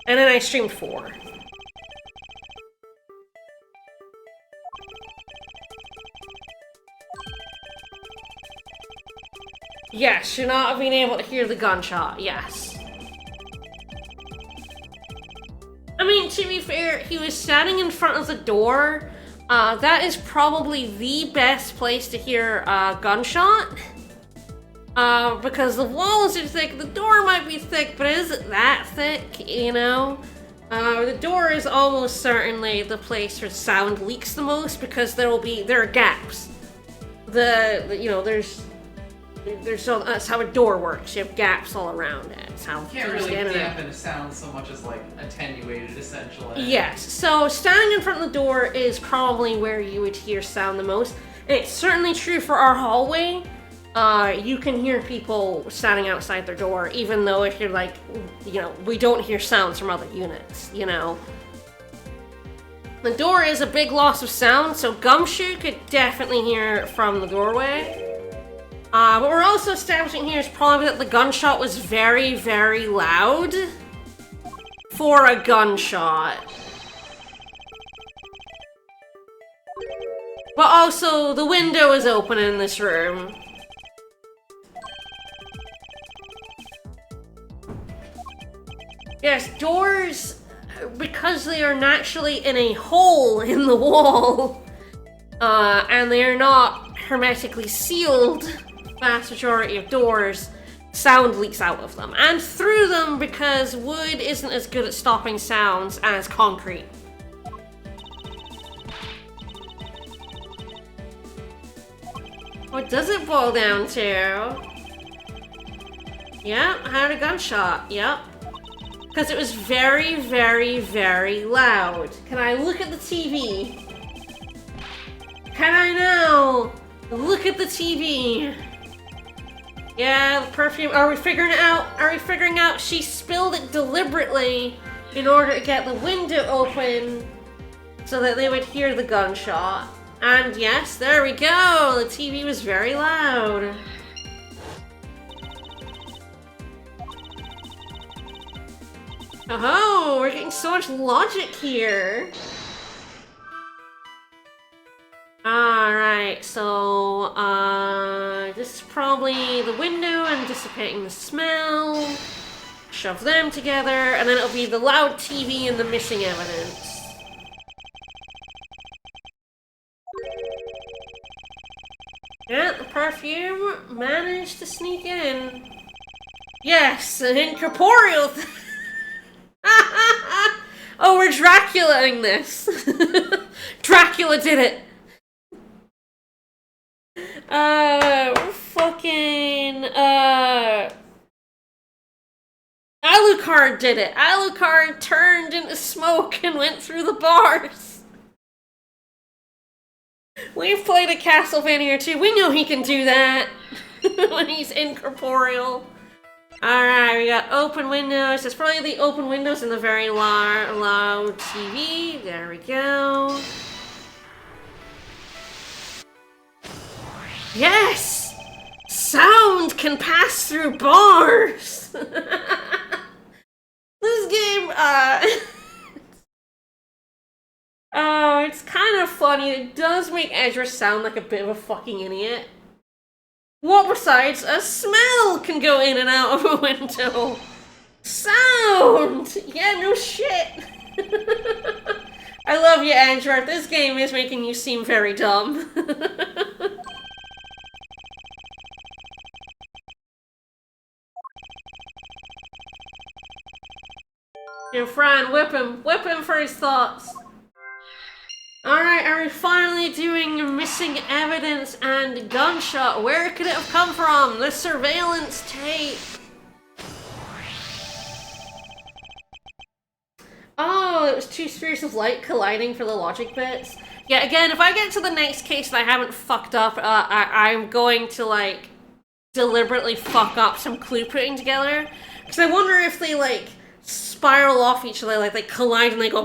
And then I streamed 4. Yes, should not have been able to hear the gunshot, yes. I mean, to be fair, he was standing in front of the door. That is probably the best place to hear a gunshot. Because the walls are thick, the door might be thick, but it isn't that thick, you know? The door is almost certainly the place where sound leaks the most because there are gaps. That's how a door works. You have gaps all around it. It's how You can't really dampen a sound so much as like attenuated, essentially. Yes. So standing in front of the door is probably where you would hear sound the most. And it's certainly true for our hallway. You can hear people standing outside their door, even though if you're like, we don't hear sounds from other units, The door is a big loss of sound, so Gumshoe could definitely hear it from the doorway. What we're also establishing here is probably that the gunshot was very, very loud for a gunshot. But also, the window is open in this room. Yes, doors, because they are naturally in a hole in the wall, and they are not hermetically sealed, vast majority of doors, sound leaks out of them. And through them because wood isn't as good at stopping sounds as concrete. What does it boil down to? Yep, I had a gunshot, yep. Because it was very, very, very loud. Can I look at the TV? Can I now look at the TV? Yeah, the perfume. Are we figuring it out? Are we figuring out she spilled it deliberately in order to get the window open so that they would hear the gunshot? And yes, there we go. The TV was very loud. Oh, we're getting so much logic here. Alright, so, this is probably the window and dissipating the smell. Shove them together, and then it'll be the loud TV and the missing evidence. Yeah, the perfume managed to sneak in. Yes, an incorporeal Oh, we're Draculaing this. Dracula did it. Alucard did it. Alucard turned into smoke and went through the bars. We've played a Castlevania too. We know he can do that when he's incorporeal. Alright, we got open windows. There's probably the open windows and the very loud TV. There we go. Yes! Sound can pass through bars! This game, oh, it's kind of funny. It does make Ezra sound like a bit of a fucking idiot. What besides a smell can go in and out of a window? Sound! Yeah, no shit. I love you, Andrew. This game is making you seem very dumb. Fran, whip him for his thoughts. Alright, are we finally doing missing evidence and gunshot? Where could it have come from? The surveillance tape. Oh, it was two spheres of light colliding for the logic bits. Yeah, again, if I get to the next case and I haven't fucked up, I'm going to, like, deliberately fuck up some clue putting together. Because I wonder if they, like, spiral off each other, like they collide and they go,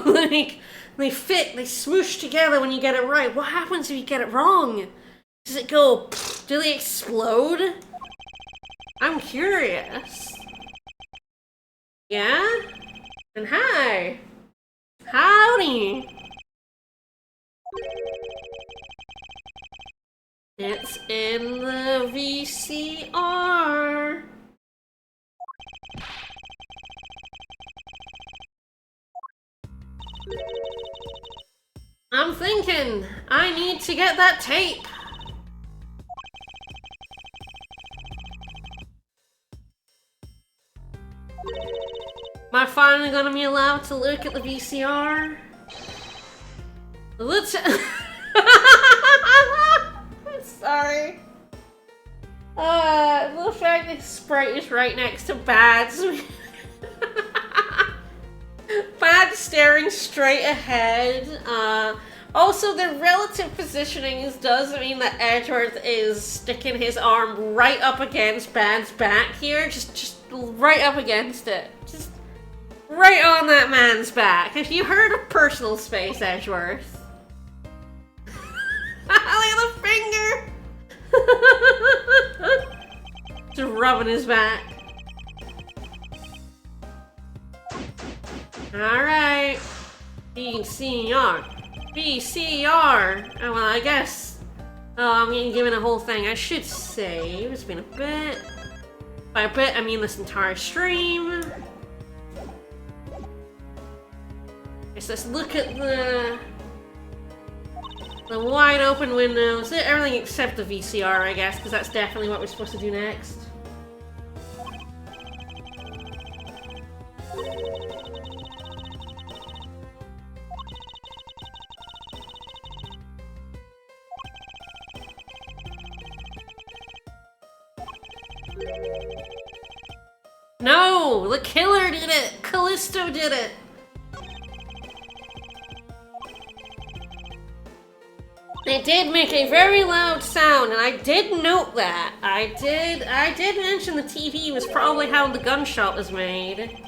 like, they fit, they smoosh together when you get it right. What happens if you get it wrong? Does it go, do they explode? I'm curious. Yeah? And hi. Howdy. It's in the VCR. I'm thinking, I need to get that tape. Am I finally gonna be allowed to look at the VCR? Let's. I'm sorry. The fact that Sprite is right next to Bad's. Bad staring straight ahead. Also, the relative positioning does mean that Edgeworth is sticking his arm right up against Bad's back here. Just right up against it. Just right on that man's back. Have you heard of personal space, Edgeworth? Look at the finger! Just rubbing his back. Alright. VCR. VCR! Oh, well, I guess. Oh, I'm getting given a whole thing. I should save. It's been a bit. By a bit, I mean this entire stream. Guess let's look at the wide open windows. Everything except the VCR, I guess, because that's definitely what we're supposed to do next. No! The killer did it! Callisto did it! It did make a very loud sound, and I did note that. I did mention the TV was probably how the gunshot was made.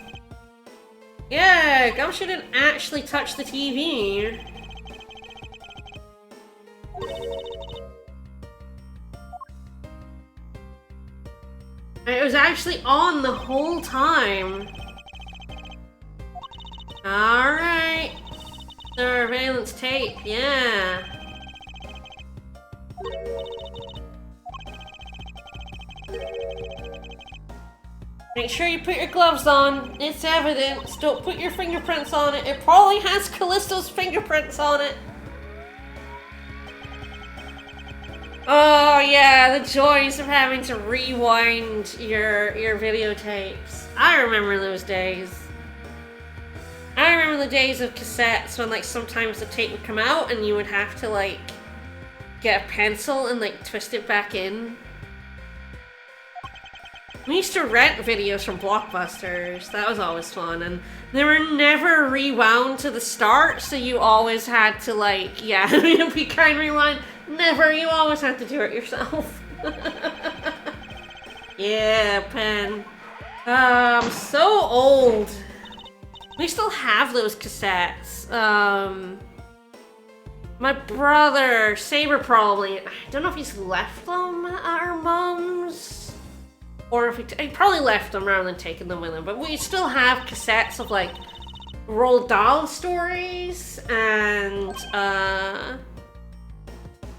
Yeah, Gumshoe didn't actually touch the TV. It was actually on the whole time. Alright. Surveillance tape, yeah. Make sure you put your gloves on. It's evidence. Don't put your fingerprints on it. It probably has Callisto's fingerprints on it. Oh yeah, the joys of having to rewind your videotapes. I remember those days. I remember the days of cassettes when like sometimes the tape would come out and you would have to like get a pencil and like twist it back in. We used to rent videos from Blockbusters. That was always fun, and they were never rewound to the start, so you always had to like, yeah, be kind rewind. Never, you always had to do it yourself. Yeah, pen. I'm so old. We still have those cassettes. My brother, Saber probably, I don't know if he's left them at our mom's. Or if he probably left them rather than taking them with him. But we still have cassettes of like Roald Dahl stories, and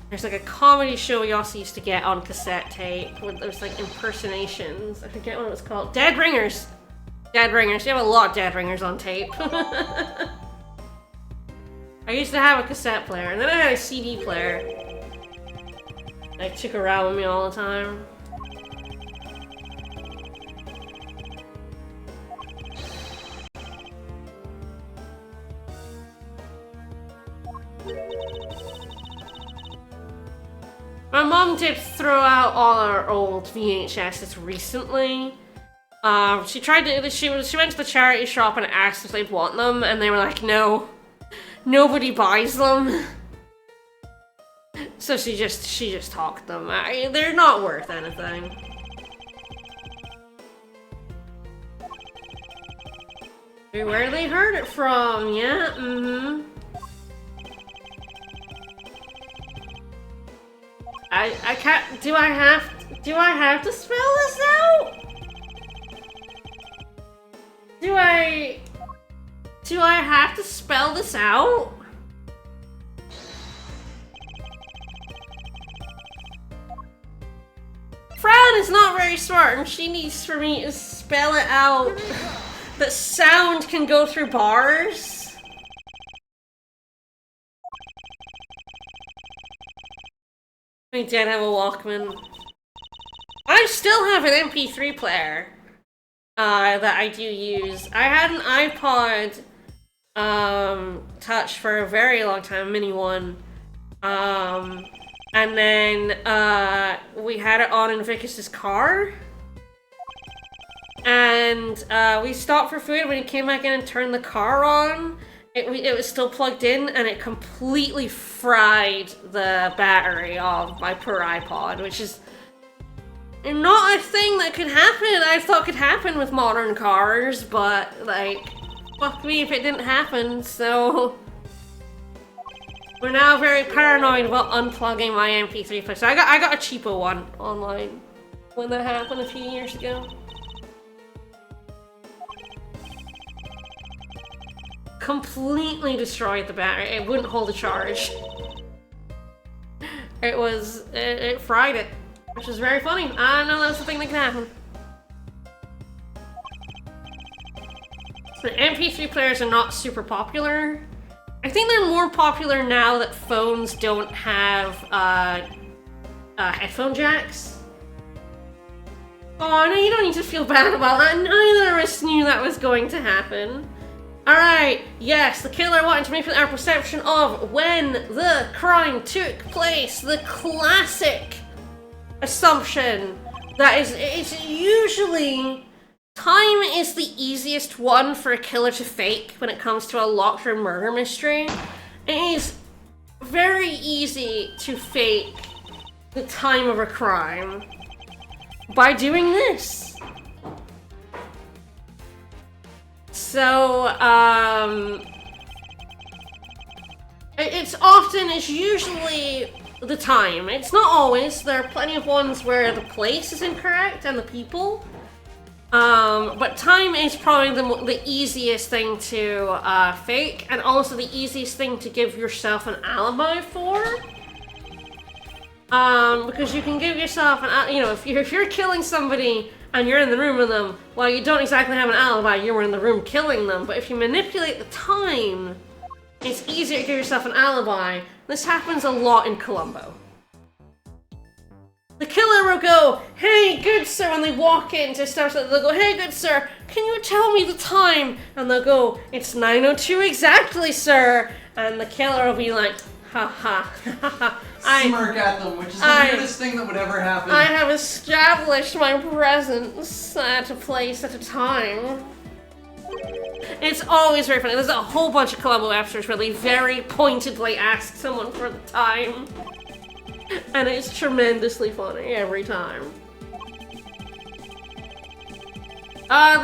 there's like a comedy show we also used to get on cassette tape where there's like impersonations. I forget what it was called. Dead Ringers! Dead Ringers. You have a lot of Dead Ringers on tape. I used to have a cassette player, and then I had a CD player. I took around with me all the time. My mom did throw out all our old VHSs recently. She tried to. She went to the charity shop and asked if they'd want them, and they were like, "No, nobody buys them." So she just hawked them. They're not worth anything. Where they heard it from? Yeah. Mm-hmm. I can't. Do I have to spell this out? Do I have to spell this out? one is not very smart, and she needs for me to spell it out that sound can go through bars. I did have a Walkman. I still have an MP3 player that I do use. I had an iPod Touch for a very long time, mini one. And then we had it on in Vicus's car. And we stopped for food. When he came back in and turned the car on, it was still plugged in, and it completely fried the battery of my poor iPod, which is not a thing that could happen. I thought could happen with modern cars, but like, fuck me if it didn't happen. So we're now very paranoid about unplugging my MP3 player. So I got a cheaper one online when that happened a few years ago. Completely destroyed the battery. It wouldn't hold a charge. It fried it, which is very funny. I know that's the thing that can happen. So MP3 players are not super popular. I think they're more popular now that phones don't have headphone jacks. Oh no, you don't need to feel bad about that. Neither of us knew that was going to happen. Alright, yes, the killer wanted to manipulate our perception of when the crime took place. The classic assumption that it's usually time is the easiest one for a killer to fake when it comes to a locked room murder mystery. It is very easy to fake the time of a crime by doing this. So, it's usually the time. It's not always. There are plenty of ones where the place is incorrect and the people. But time is probably the easiest thing to fake, and also the easiest thing to give yourself an alibi for. Because you can give yourself if you're killing somebody and you're in the room with them, well, you don't exactly have an alibi, you were in the room killing them, but if you manipulate the time, it's easier to give yourself an alibi. This happens a lot in Columbo. The killer will go, "Hey, good sir," when they walk in to start, they'll go, "Hey, good sir, can you tell me the time?" And they'll go, "It's 9:02 exactly, sir." And the killer will be like, "Ha ha, ha ha." Smirk at them, which is the weirdest thing that would ever happen. I have established my presence at a place at a time. It's always very funny. There's a whole bunch of Columbo episodes where they very pointedly ask someone for the time. And it's tremendously funny every time. I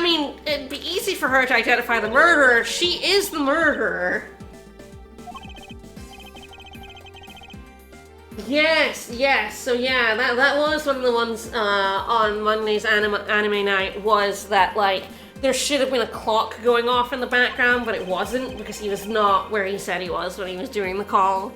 mean, it'd be easy for her to identify the murderer. She is the murderer. Yes. So yeah, that was one of the ones on Monday's anime night, was that like there should have been a clock going off in the background, but it wasn't because he was not where he said he was when he was doing the call.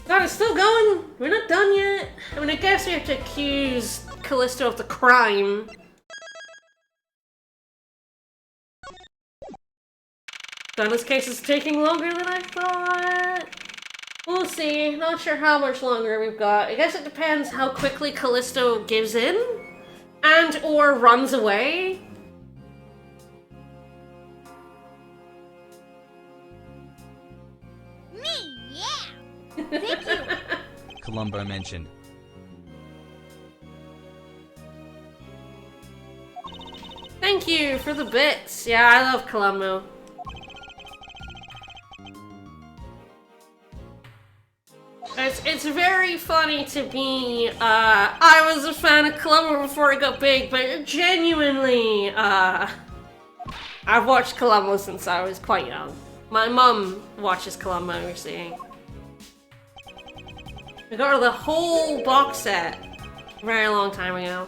God, it's still going. We're not done yet. I mean, I guess we have to accuse Callisto of the crime. This case is taking longer than I thought. We'll see. Not sure how much longer we've got. I guess it depends how quickly Callisto gives in and or runs away. Me, yeah. Thank you. Columbo mentioned. Thank you for the bits. Yeah, I love Columbo. It's very funny to be, I was a fan of Columbo before it got big, but genuinely, I've watched Columbo since I was quite young. My mum watches Columbo, you're seeing. We got her the whole box set a very long time ago.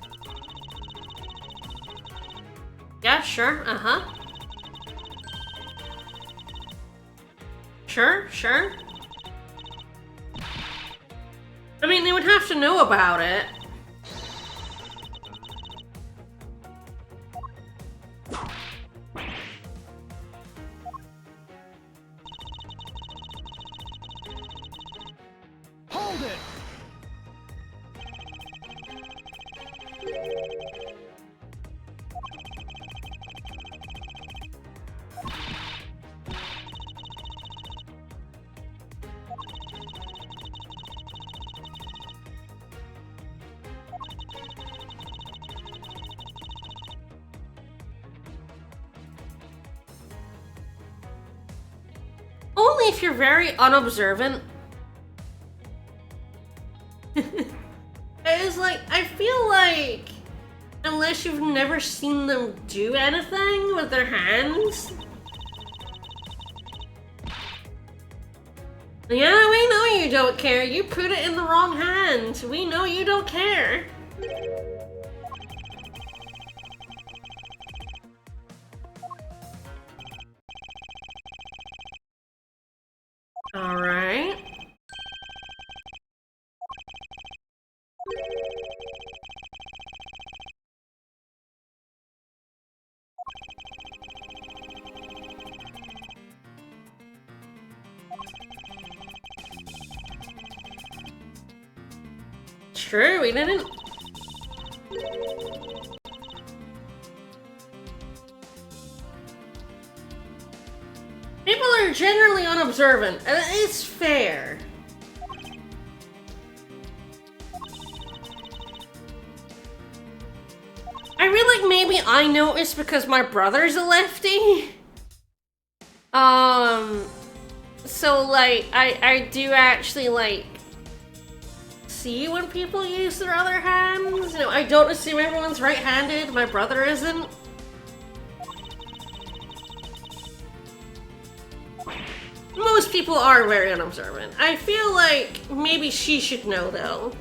Yeah, sure, uh-huh. Sure, sure. I mean, they would have to know about it. Hold it! Only if you're very unobservant. It's like, I feel like, unless you've never seen them do anything with their hands. Yeah, we know you don't care. You put it in the wrong hand. We know you don't care. Alright. True, we didn't. People are generally unobservant, and it's fair. I feel like maybe I noticed because my brother's a lefty. So like, I do actually like see when people use their other hands. You know, I don't assume everyone's right-handed. My brother isn't. Most people are very unobservant. I feel like maybe she should know though.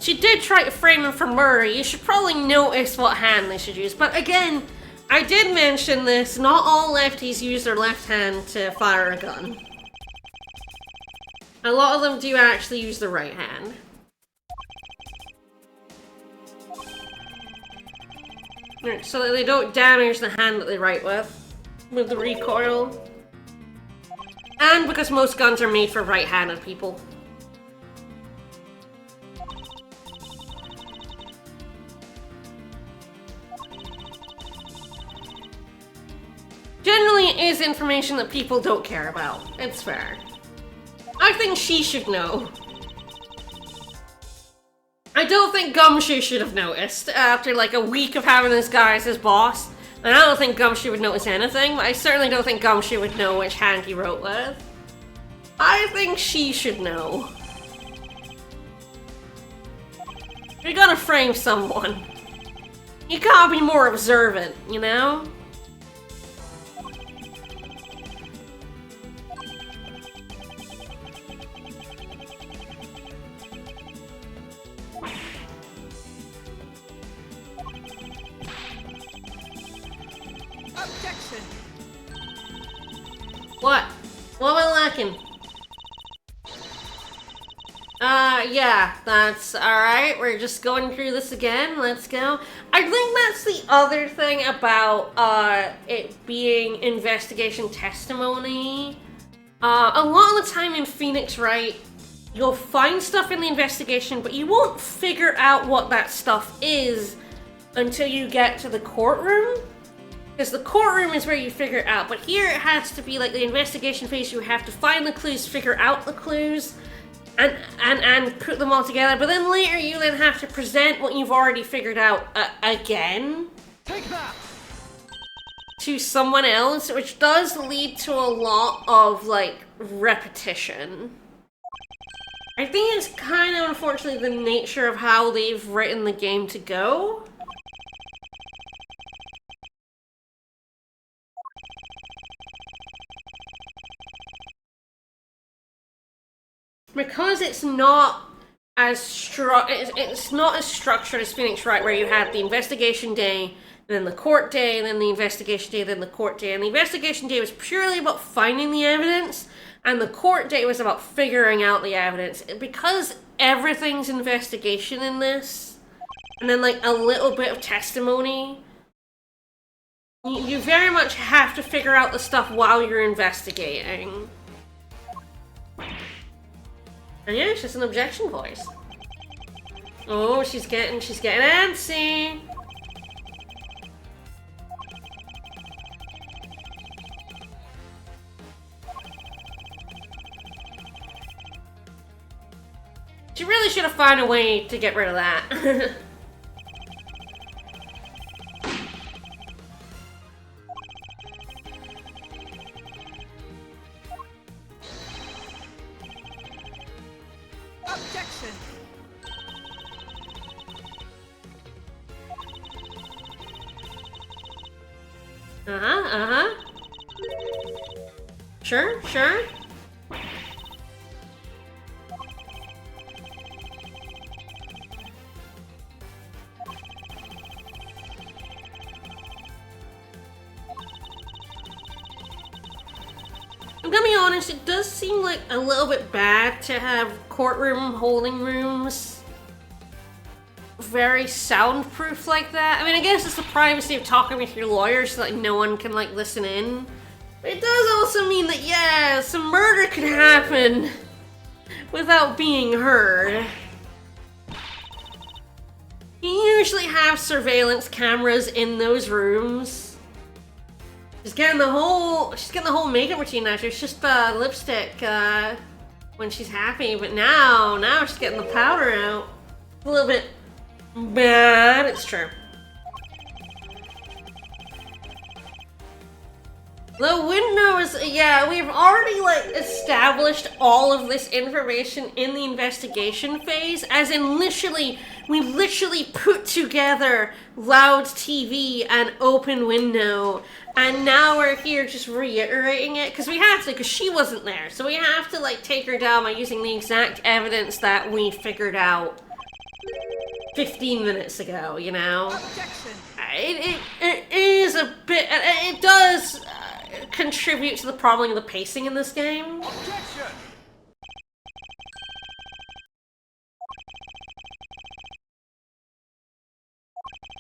She did try to frame him for murder. You should probably notice what hand they should use. But again, I did mention this. Not all lefties use their left hand to fire a gun. A lot of them do actually use the right hand. So that they don't damage the hand that they write with the recoil. And because most guns are made for right-handed people. Generally, it is information that people don't care about. It's fair. I think she should know. I don't think Gumshoe should have noticed after like a week of having this guy as his boss. And I don't think Gumshoe would notice anything, but I certainly don't think Gumshoe would know which hand he wrote with. I think she should know. You're gonna frame someone. You gotta be more observant, you know? Objection! What? What am I lacking? Yeah, that's alright. We're just going through this again. Let's go. I think that's the other thing about, it being investigation testimony. A lot of the time in Phoenix Wright, you'll find stuff in the investigation, but you won't figure out what that stuff is until you get to the courtroom. Because the courtroom is where you figure it out, but here it has to be like the investigation phase. You have to find the clues, figure out the clues, and put them all together. But then later you then have to present what you've already figured out again. Take that! To someone else, which does lead to a lot of like repetition. I think it's kind of unfortunately the nature of how they've written the game to go. Because it's not it's not as structured as Phoenix Wright, where you had the investigation day, then the court day, then the investigation day, then the court day. And the investigation day was purely about finding the evidence, and the court day was about figuring out the evidence. Because everything's investigation in this, and then like a little bit of testimony, you very much have to figure out the stuff while you're investigating. And yeah, it's just an objection voice. Oh, she's getting antsy. She really should have found a way to get rid of that. Objection! Sure, sure. I'm gonna be honest, it does seem like a little bit bad to have courtroom holding rooms very soundproof like that. I mean, I guess it's the privacy of talking with your lawyer so that no one can, like, listen in. But it does also mean that, yeah, some murder could happen without being heard. You usually have surveillance cameras in those rooms. She's getting the whole makeup routine now. She's just lipstick when she's happy, but now she's getting the powder out. A little bit bad, it's true. The windows, yeah, we've already, like, established all of this information in the investigation phase, as in we literally put together loud TV and open window, and now we're here just reiterating it, because we have to, because she wasn't there, so we have to, like, take her down by using the exact evidence that we figured out 15 minutes ago, you know? Objection! It is a bit, it does contribute to the problem of the pacing in this game. Objection!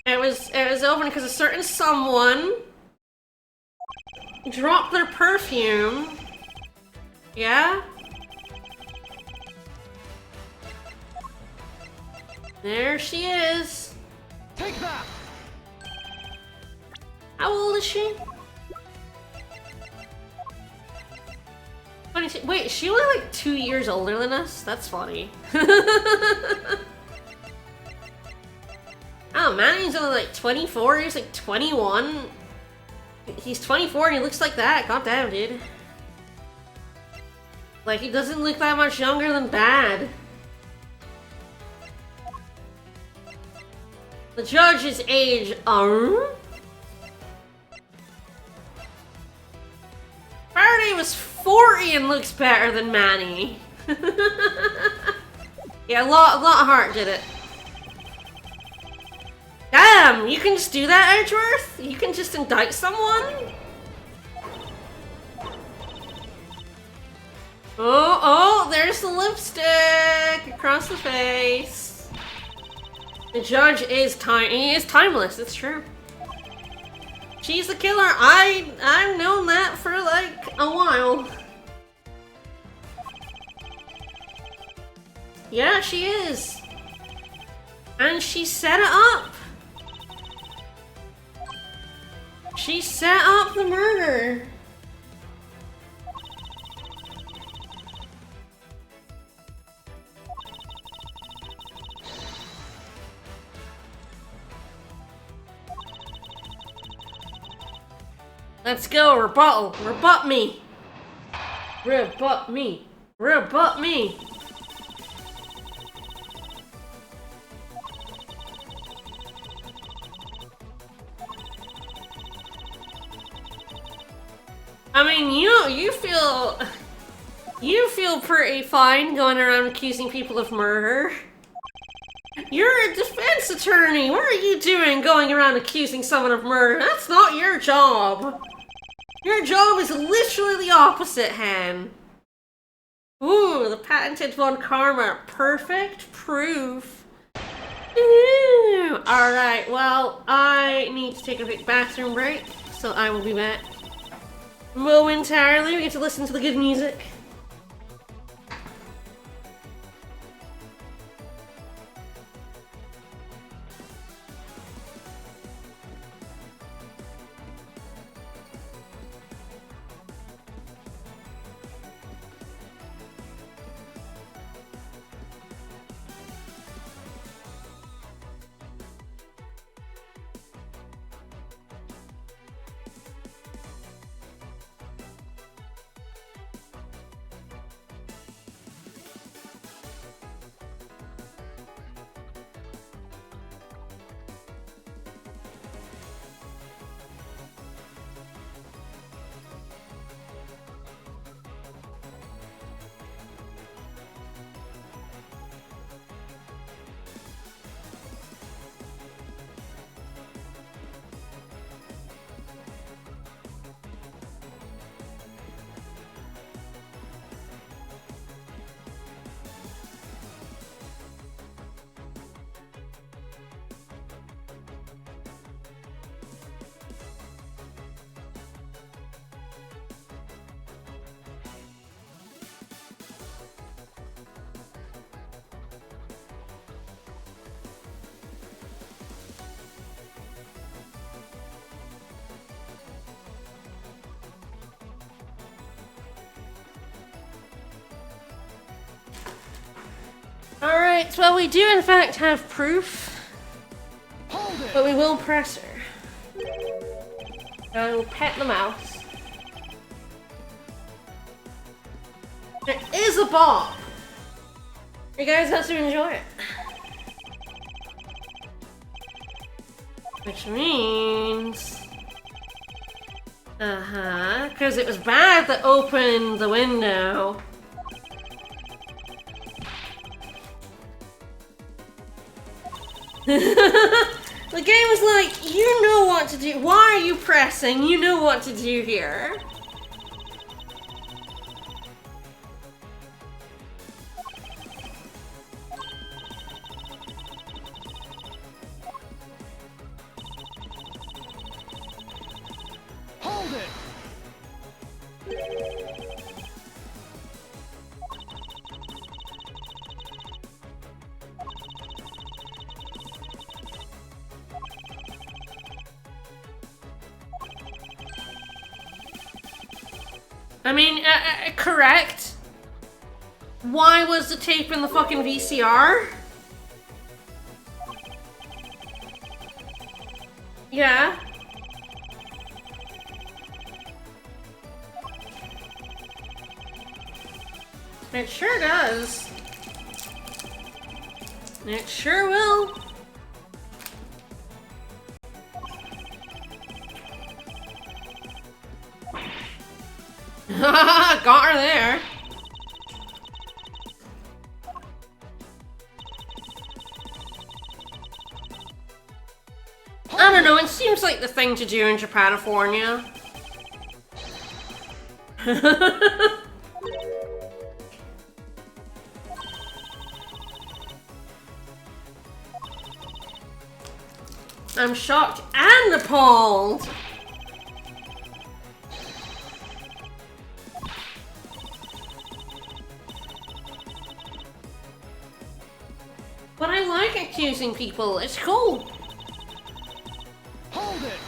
It was open because a certain someone dropped their perfume. Yeah? There she is. Take that! How old is she? Wait, is she only like 2 years older than us? That's funny. Oh, Manny's only like 24, he's like 21. He's 24 and he looks like that. God damn, dude. Like, he doesn't look that much younger than Bad. The judge's age, Faraday was 40 and looks better than Manny. Yeah, a lot of heart did it. Damn, you can just do that, Edgeworth? You can just indict someone? Oh, there's the lipstick across the face. The judge is timeless, it's true. She's the killer. I've known that for like a while. Yeah, she is. And she set it up. She set up the murder. Let's go, rebuttal. Rebut me. Rebut me. Rebut me. I mean, you You feel pretty fine going around accusing people of murder. You're a defense attorney. What are you doing going around accusing someone of murder? That's not your job. Your job is literally the opposite, Hen. Ooh, the patented Von Karma. Perfect proof. Alright, well, I need to take a quick bathroom break, so I will be back momentarily. We get to listen to the good music. Alright, well we do in fact have proof, but we will press her. I will pet the mouse. There is a ball! You guys have to enjoy it. Which means... because it was bad that opened the window. The game was like, you know what to do. Why are you pressing? You know what to do here. Hold it! I mean, correct. Why was the tape in the fucking VCR? Yeah. It sure does. It sure will. Got her there. I don't know, it seems like the thing to do in Japanifornia. I'm shocked and appalled. But I like accusing people, it's cool. Hold it!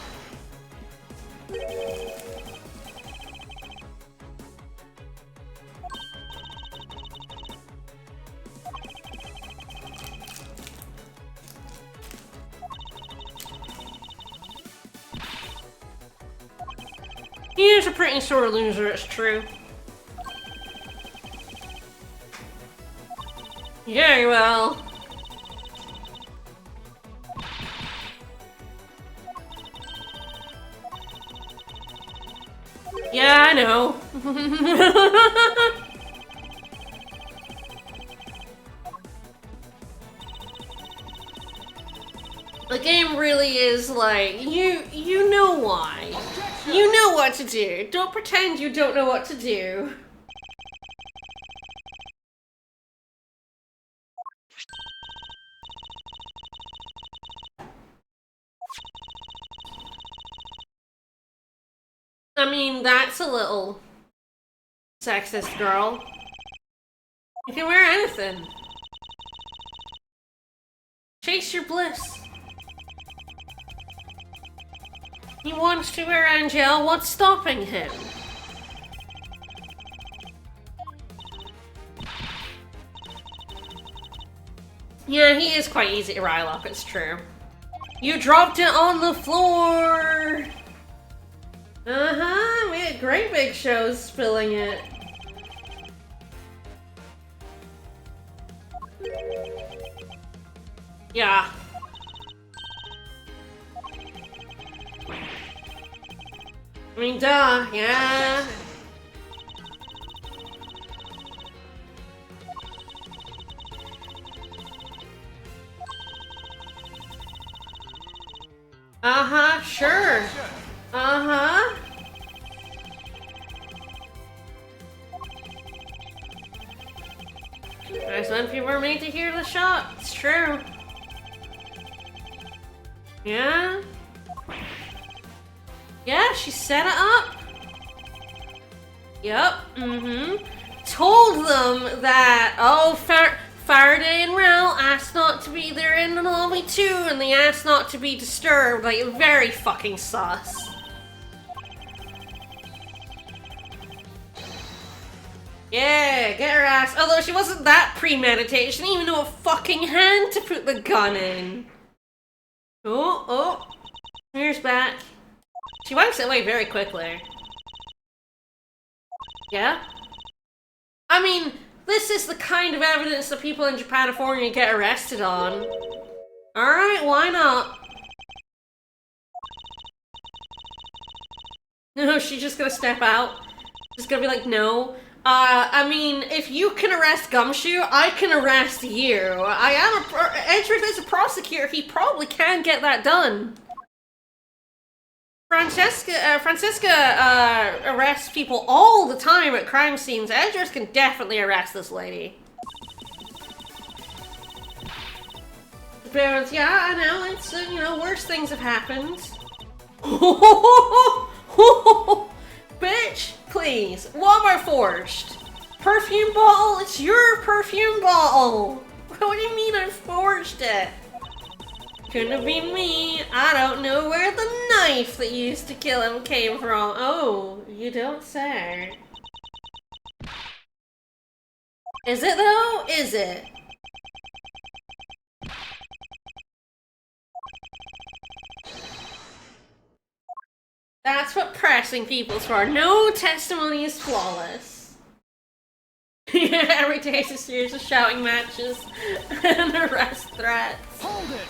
He is a pretty sore loser, it's true. Very well. Yeah, I know. really is like, you know why. You know what to do. Don't pretend you don't know what to do. I mean, that's a little sexist, girl. You can wear anything. Chase your bliss. He wants to wear Angel. What's stopping him? Yeah, he is quite easy to rile up, it's true. You dropped it on the floor! Uh-huh, we had great big shows spilling it. Yeah. I mean, duh, yeah. Uh-huh, sure. Uh-huh. Nice when people are made to hear the shot. It's true. Yeah? Yeah, she set it up. Yup, Told them that, oh, Faraday and Rel asked not to be there in the lobby too, and they asked not to be disturbed. Like, very fucking sus. Yeah, get her ass. Although she wasn't that premeditated, she didn't even know a fucking hand to put the gun in. Oh, here's back. She wipes it away very quickly. Yeah? I mean, this is the kind of evidence that people in Japanifornia get arrested on. Alright, why not? No, she's just gonna step out. Just gonna be like, no. I mean, if you can arrest Gumshoe, I can arrest you. I am Edric is a prosecutor, he probably can get that done. Francesca arrests people all the time at crime scenes. Edric can definitely arrest this lady. But yeah, I know, it's, you know, worse things have happened. Bitch, please. What am I forged? Perfume bottle? It's your perfume bottle! What do you mean I forged it? Couldn't have been me. I don't know where the knife that used to kill him came from. Oh, you don't say. Is it though? Is it? That's what pressing people's for. No testimony is flawless. Every day is a series of shouting matches and arrest threats. Hold it!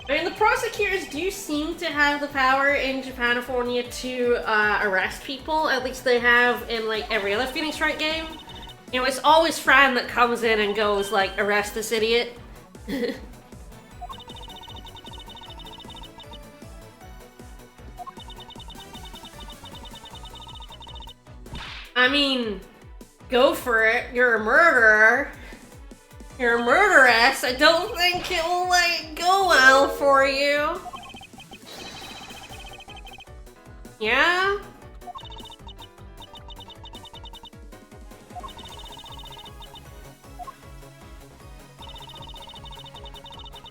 I mean, the prosecutors do seem to have the power in Japanifornia to arrest people. At least they have in, like, every other Phoenix Wright game. You know, it's always Fran that comes in and goes, like, arrest this idiot. I mean, go for it. You're a murderer. You're a murderess. I don't think it will, like, go well for you. Yeah?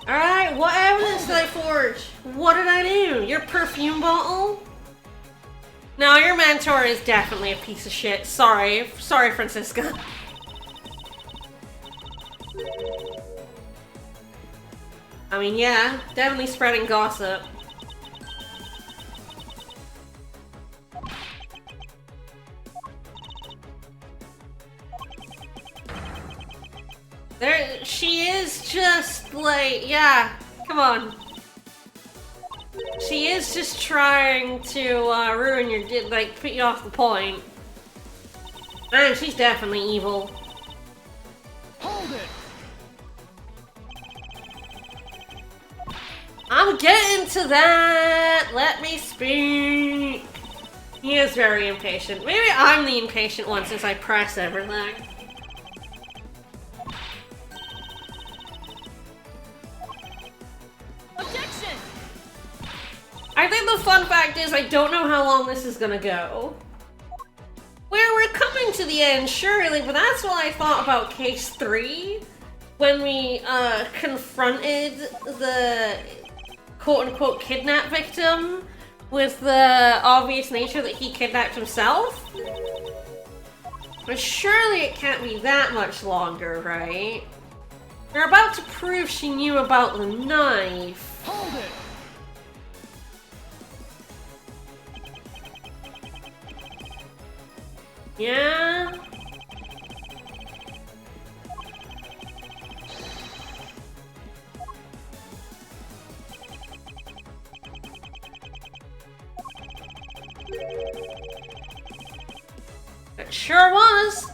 Alright, what evidence did I forge? What did I do? Your perfume bottle? No, your mentor is definitely a piece of shit. Sorry. Sorry, Francisca. I mean, yeah, definitely spreading gossip. She is just like, yeah, come on. She is just trying to ruin your, like, put you off the point. Man, she's definitely evil. Hold it! I'm getting to that! Let me speak! He is very impatient. Maybe I'm the impatient one since I press everything. Objection! I think the fun fact is I don't know how long this is gonna go. We're coming to the end, surely, but that's what I thought about case 3 when we confronted the quote-unquote kidnap victim with the obvious nature that he kidnapped himself. But surely it can't be that much longer, right? They're about to prove she knew about the knife. Hold it! Yeah? It sure was.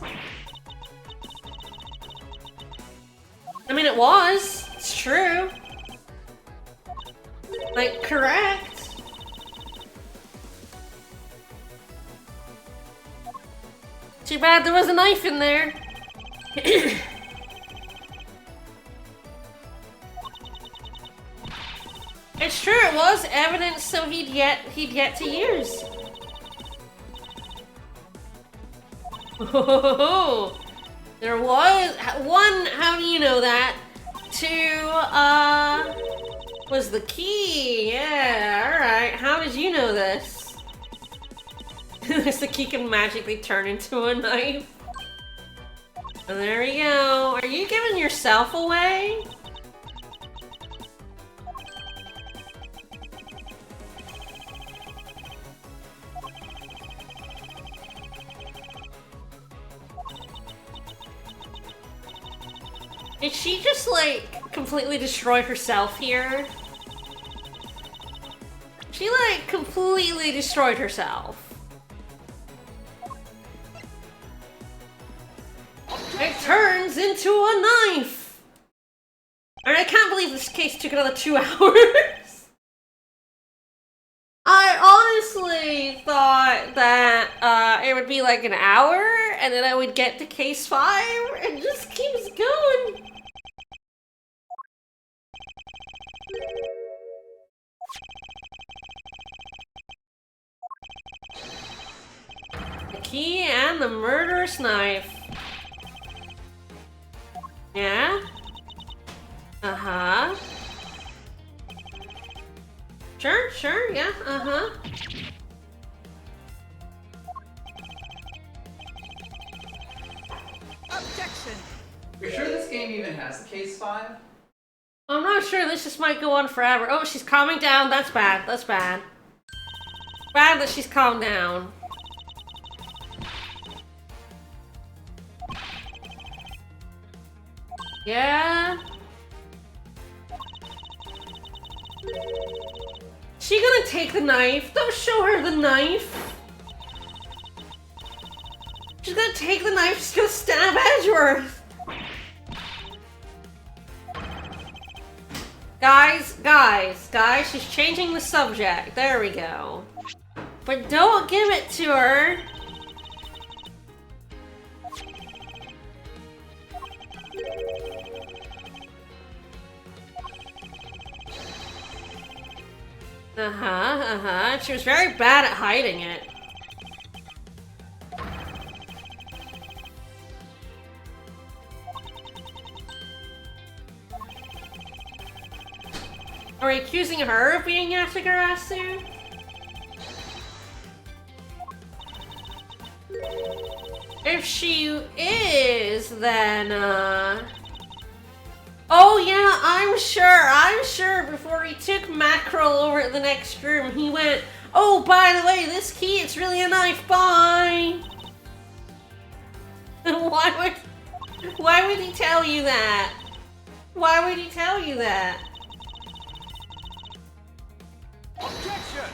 I mean, it was. It's true. Like, correct. Too bad there was a knife in there. It's true, it was evidence, so he'd yet to use. Oh, there was one. How do you know that? 2, was the key. Yeah, all right. How did you know this? This the key can magically turn into a knife. And there we go. Are you giving yourself away? Did she just, like, completely destroy herself here? She, like, completely destroyed herself. It turns into a knife! And I can't believe this case took another 2 hours. I honestly thought that it would be like an hour, and then I would get to case 5, and it just keeps going. The key and the murderous knife. Yeah? Uh-huh. Sure, yeah, uh-huh. Objection! You're sure this game even has case 5? I'm not sure, this just might go on forever. Oh, she's calming down, that's bad, that's bad. Bad that she's calmed down. Yeah? She gonna take the knife? Don't show her the knife! She's gonna take the knife, she's gonna stab Edgeworth! Guys, she's changing the subject. There we go. But don't give it to her! She was very bad at hiding it. Are we accusing her of being Yatagarasu? If she is, then, oh yeah, I'm sure before he took Mackerel over at the next room, he went, oh, by the way, this key, it's really a knife, bye! Why would he tell you that? Why would he tell you that? Objection!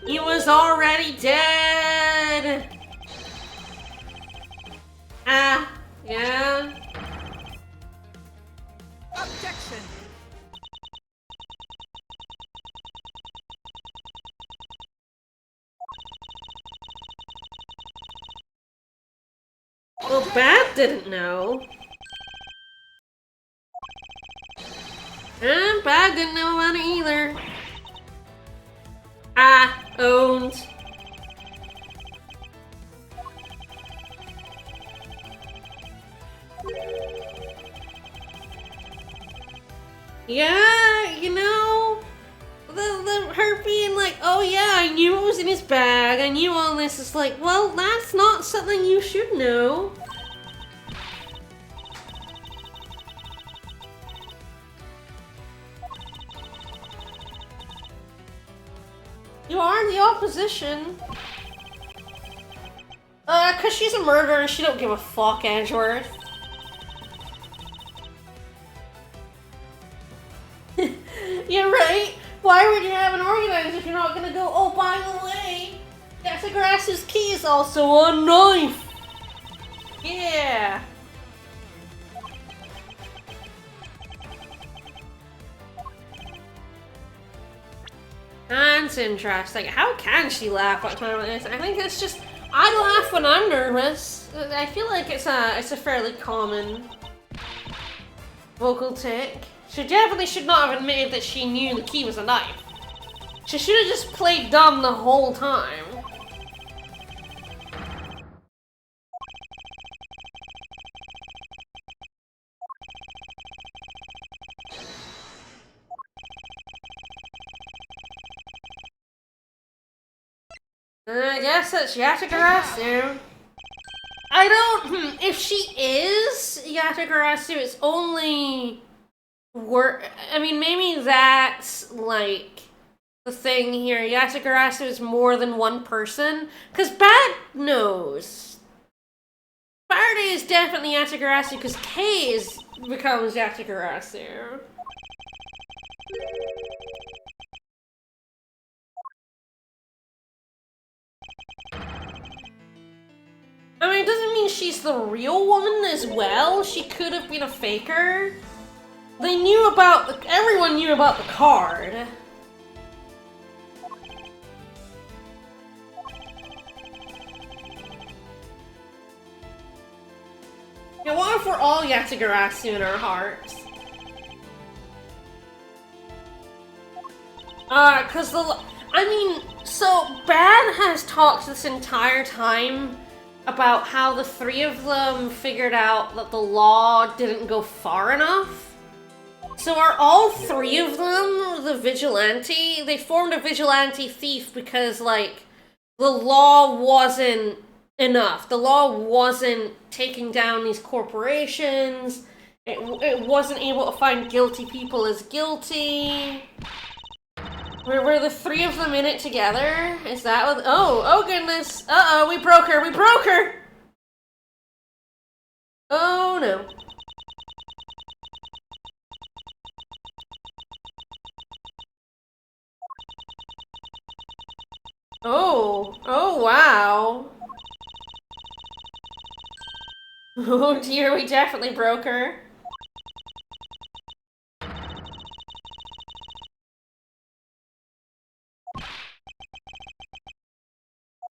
He was already dead! Ah, yeah. Well, Bad didn't know. And Bad didn't know about it either. Ah, owned. Yeah, you know, her being like, oh yeah, I knew it was in his bag, I knew all this, is like, well, that's not something you should know. You are in the opposition. 'Cause she's a murderer and she don't give a fuck, Edgeworth. You're right. Why would you have an organizer if you're not gonna go, oh, by the way, Yatagarasu's key is also a knife. Yeah. That's interesting. How can she laugh at a time like this? I think it's just, I laugh when I'm nervous. I feel like it's a fairly common vocal tick. She definitely should not have admitted that she knew the key was a knife. She should have just played dumb the whole time. I guess it's Yatagarasu. I don't, if she is Yatagarasu, it's only I mean, maybe that's, like, the thing here. Yatagarasu is more than one person. Because Bad knows. Faraday is definitely Yatagarasu, because K becomes Yatagarasu. I mean, it doesn't mean she's the real one as well. She could have been a faker. They knew about everyone knew about the card. Yeah, what if we're all Yatagarasu in our hearts? I mean, so Bad has talked this entire time about how the three of them figured out that the law didn't go far enough. So are all three of them the vigilante? They formed a vigilante thief because, like, the law wasn't enough. The law wasn't taking down these corporations. It wasn't able to find guilty people as guilty. Were the three of them in it together? Is that what... Oh goodness. Uh-oh, we broke her! Oh no. Oh wow. Oh dear, we definitely broke her.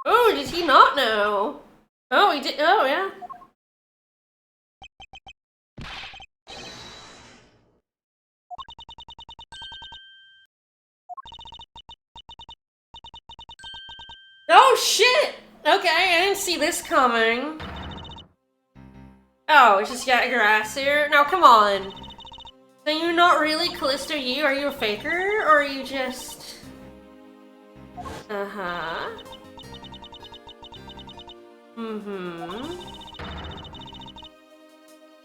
Oh, did he not know? Oh, he did. Oh, yeah. Oh, shit! Okay, I didn't see this coming. Oh, it's just Yatagarasu? Now, come on. So you're not really Callisto Yu? Are you a faker? Or are you just... Uh-huh. Mm-hmm.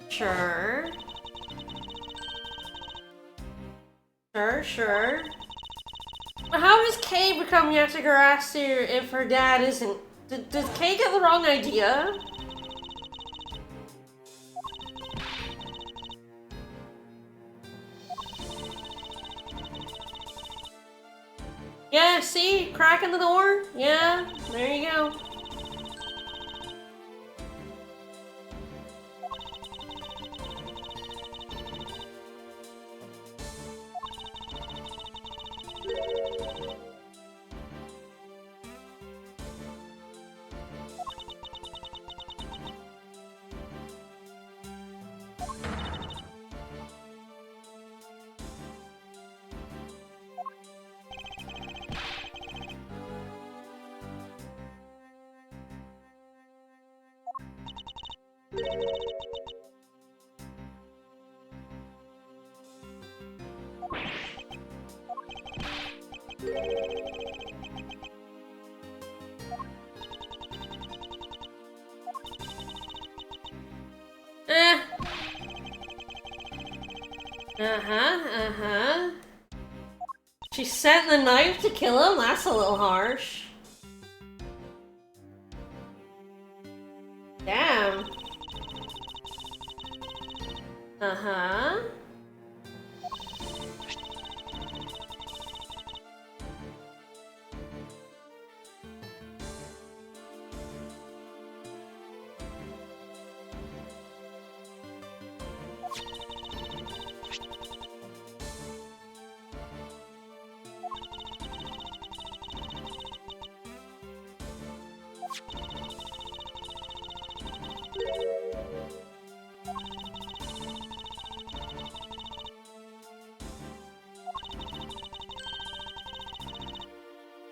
Sure. Sure. But how does Kay become Yatagarasu if her dad isn't? Does Kay get the wrong idea? Yeah, see? Crack in the door? Yeah, there you go. Eh. Uh-huh. She sent the knife to kill him? That's a little harsh. Damn. Uh-huh.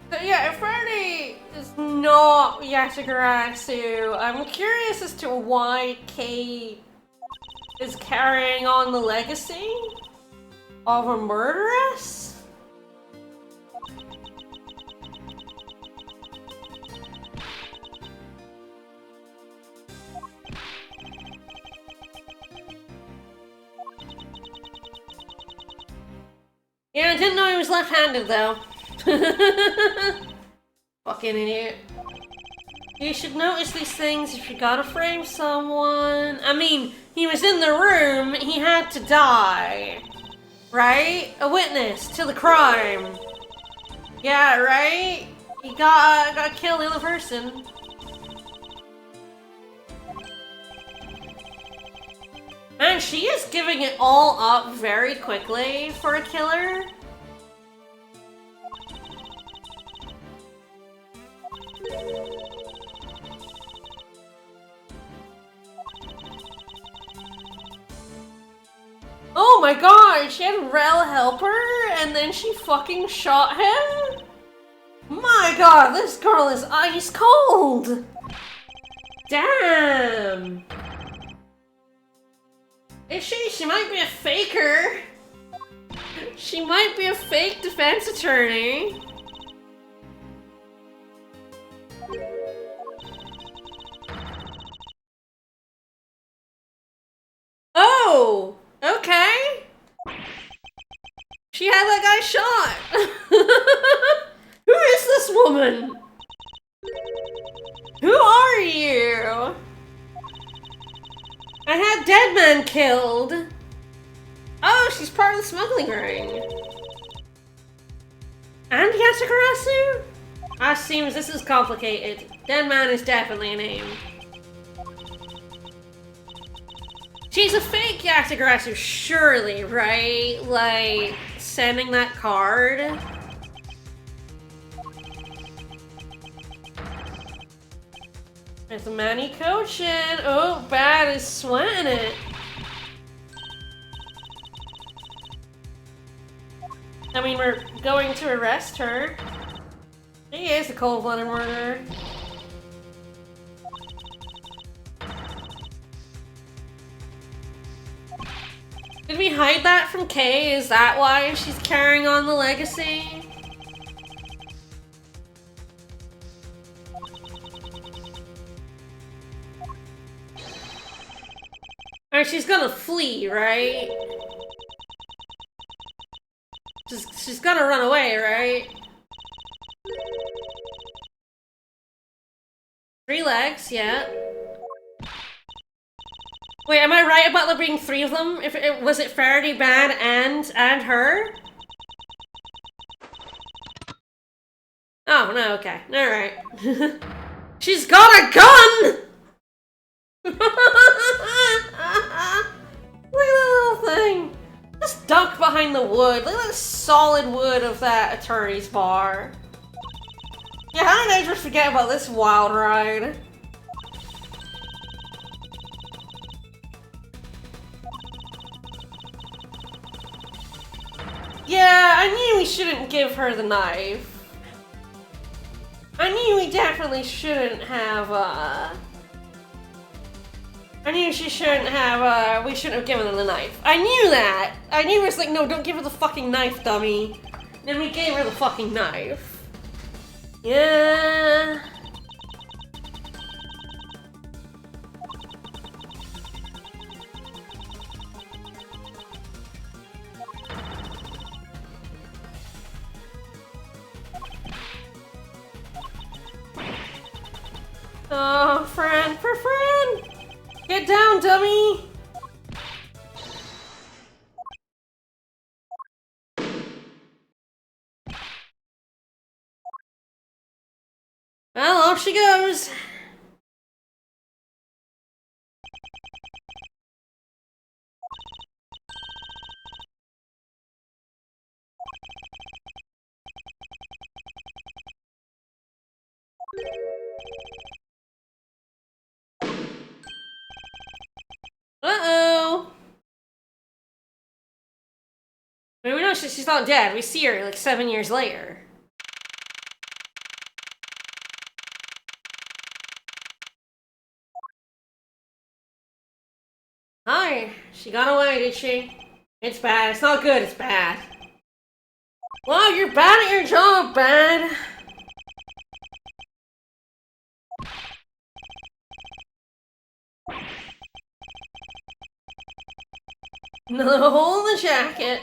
So yeah, if Freddy is not Yatagarasu, I'm curious as to why Kate is carrying on the legacy of a murderess? Yeah, I didn't know he was left-handed though. Fucking idiot. You should notice these things if you gotta frame someone. I mean, he was in the room, he had to die. Right? A witness to the crime. Yeah, right? You gotta kill the other person. Man, she is giving it all up very quickly for a killer. Oh my god, she had Rel help her and then she fucking shot him? My god, this girl is ice cold! Damn! Is she? She might be a faker. She might be a fake defense attorney. Oh! Okay. She had that guy shot. Who is this woman? Who are you? I had dead man killed. Oh, she's part of the smuggling ring. And Yatagarasu? Ah, seems this is complicated. Dead man is definitely a name. She's a fake Yatagarasu, surely, right? Like, sending that card. There's the Manny coaching. Oh, Bad is sweating it. I mean, we're going to arrest her. She is a cold-blooded murderer. Did we hide that from Kay? Is that why she's carrying on the legacy? Or she's gonna flee, right? She's gonna run away, right? 3 legs, yeah. Wait, am I right about there being 3 of them? If it was it Faraday, Bad, and her? Oh no, okay, all right. She's got a gun. Look at that little thing. Just duck behind the wood. Look at the solid wood of that attorney's bar. Yeah, how did I just forget about this wild ride? Yeah, I knew we shouldn't give her the knife. I knew we definitely shouldn't have, I I knew she shouldn't have, we shouldn't have given her the knife. I knew that! I knew it was like, no, don't give her the fucking knife, dummy. Then we gave her the fucking knife. Yeah. Oh, friend, for friend! Get down, dummy! Well, off she goes. Uh-oh. I mean, we know she's not dead. We see her like 7 years later. Hi. She got away, did she? It's bad. It's not good. It's bad. Wow, you're bad at your job, bad. Another hole in the jacket.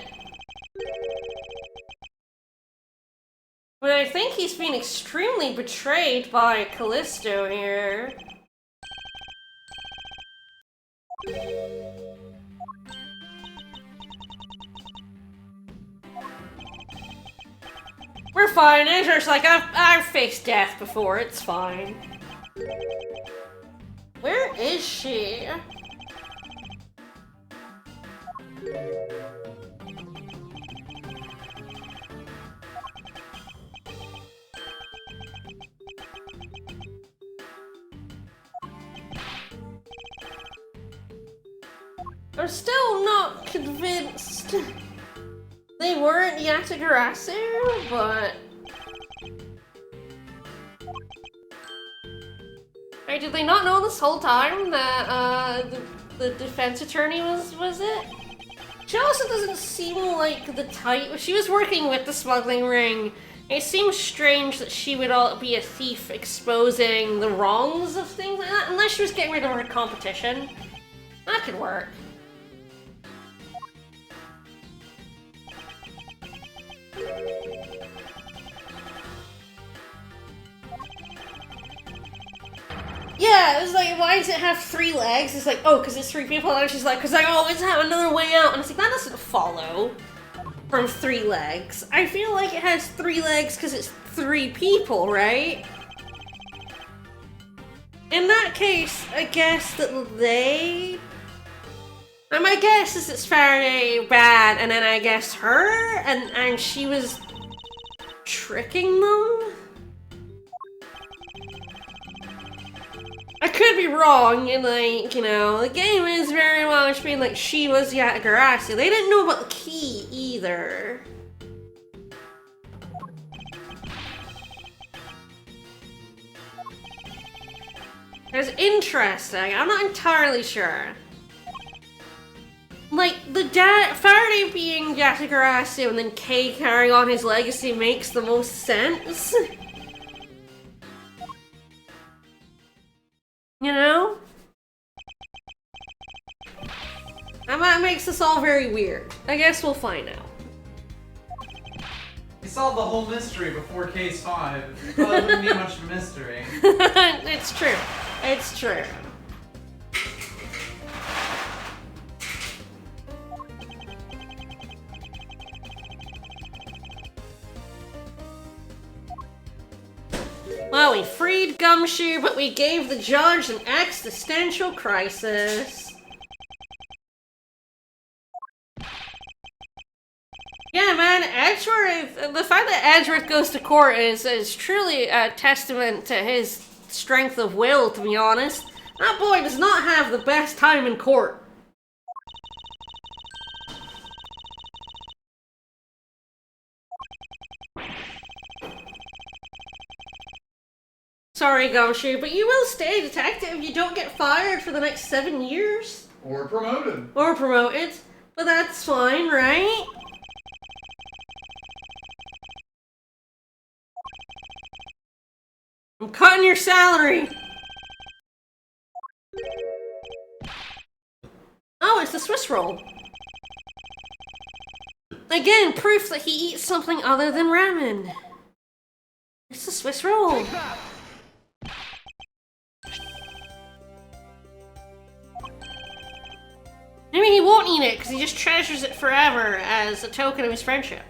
But I think he's been extremely betrayed by Callisto here. We're fine. Azur's like, I've faced death before. It's fine. Where is she? I'm still not convinced they weren't Yatagarasu, but... Right, did they not know this whole time that the defense attorney was it? She also doesn't seem like the type. She was working with the smuggling ring. It seems strange that she would be a thief exposing the wrongs of things like that, unless she was getting rid of her competition. That could work. Yeah, it was like, why does it have 3 legs? It's like, oh, because it's 3 people. And she's like, because I always have another way out. And it's like, that doesn't follow from 3 legs. I feel like it has 3 legs because it's 3 people, right? In that case, I guess that they... And my guess is it's Faraday bad, and then I guess her, and she was tricking them? I could be wrong, and like, you know, the game is very much being like she was Yatagarasu. They didn't know about the key either. It's interesting. I'm not entirely sure. Like, the Faraday being Yatagarasu and then Kay carrying on his legacy makes the most sense. You know? And that makes this all very weird. I guess we'll find out. We solved the whole mystery before case 5. It probably wouldn't be much of a mystery. It's true. It's true. Well, we freed Gumshoe, but we gave the judge an existential crisis. Yeah, man, Edgeworth, the fact that Edgeworth goes to court is truly a testament to his strength of will, to be honest. That boy does not have the best time in court. sorry, Gumshoe, but you will stay a detective. You don't get fired for the next 7 years. Or promoted. Or promoted. But that's fine, right? I'm cutting your salary. Oh, it's the Swiss roll. Again, proof that he eats something other than ramen. It's the Swiss roll. Maybe he won't eat it because he just treasures it forever as a token of his friendship.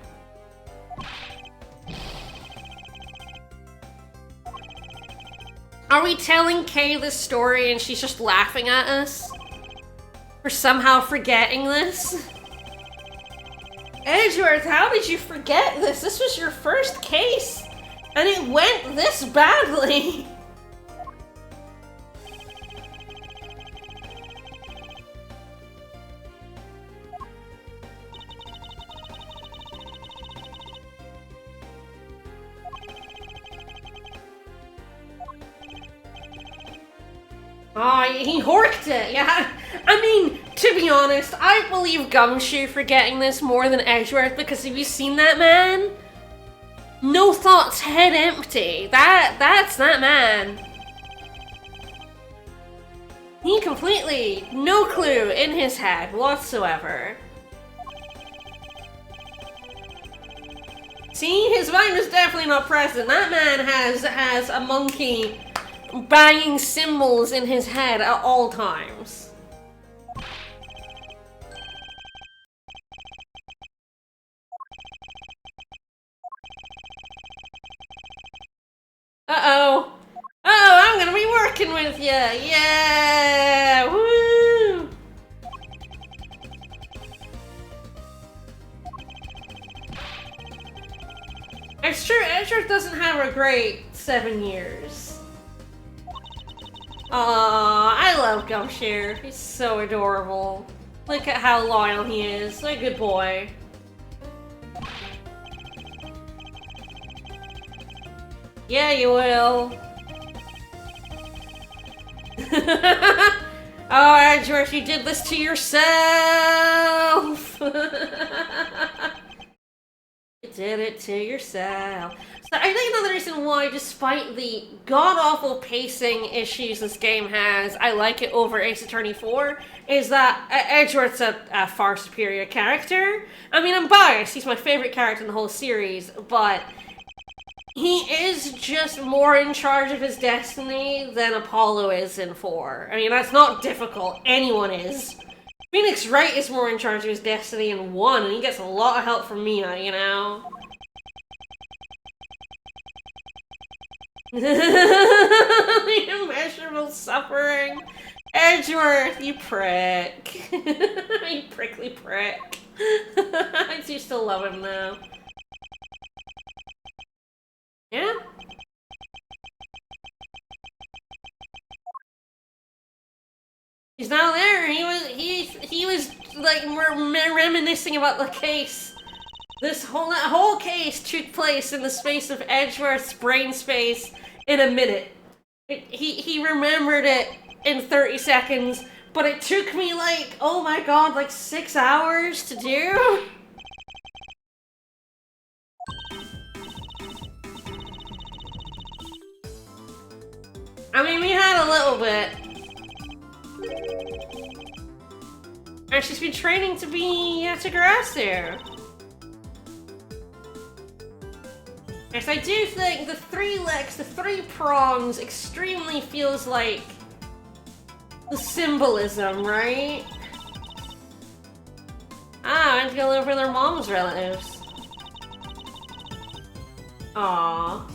Are we telling Kay this story and she's just laughing at us? For somehow forgetting this? Edgeworth, how did you forget this? This was your first case, and it went this badly. Oh, he horked it, yeah. I mean, to be honest, I believe Gumshoe for getting this more than Edgeworth, because have you seen that man? No thoughts, head empty. That's that man. He completely, no clue in his head whatsoever. See, his mind was definitely not present. That man has a monkey banging cymbals in his head at all times. Uh-oh. Uh-oh, I'm gonna be working with you. Yeah! Woo! It's true, Edgeworth doesn't have a great 7 years. Aww, I love Gumshoe. He's so adorable. Look at how loyal he is. What a good boy. Yeah, you will. Oh, Edgeworth, you did this to yourself. You did it to yourself. So I think another reason why, despite the god-awful pacing issues this game has, I like it over Ace Attorney 4, is that Edgeworth's a far superior character. I mean, I'm biased. He's my favorite character in the whole series, but he is just more in charge of his destiny than Apollo is in 4. I mean, that's not difficult. Anyone is. Phoenix Wright is more in charge of his destiny in 1, and he gets a lot of help from Mia, you know? The immeasurable suffering. Edgeworth, you prick. You prickly prick. I do still love him, though. Yeah? He's not there. He was like reminiscing about the case. This whole case took place in the space of Edgeworth's brain space in a minute. He remembered it in 30 seconds, but it took me like, oh my god, like 6 hours to do. I mean, we had a little bit. And she's been training to be Yatagarasu. Yes, I do think the 3 legs, the 3 prongs, extremely feels like the symbolism, right? Ah, I have to go live with their mom's relatives. Aww.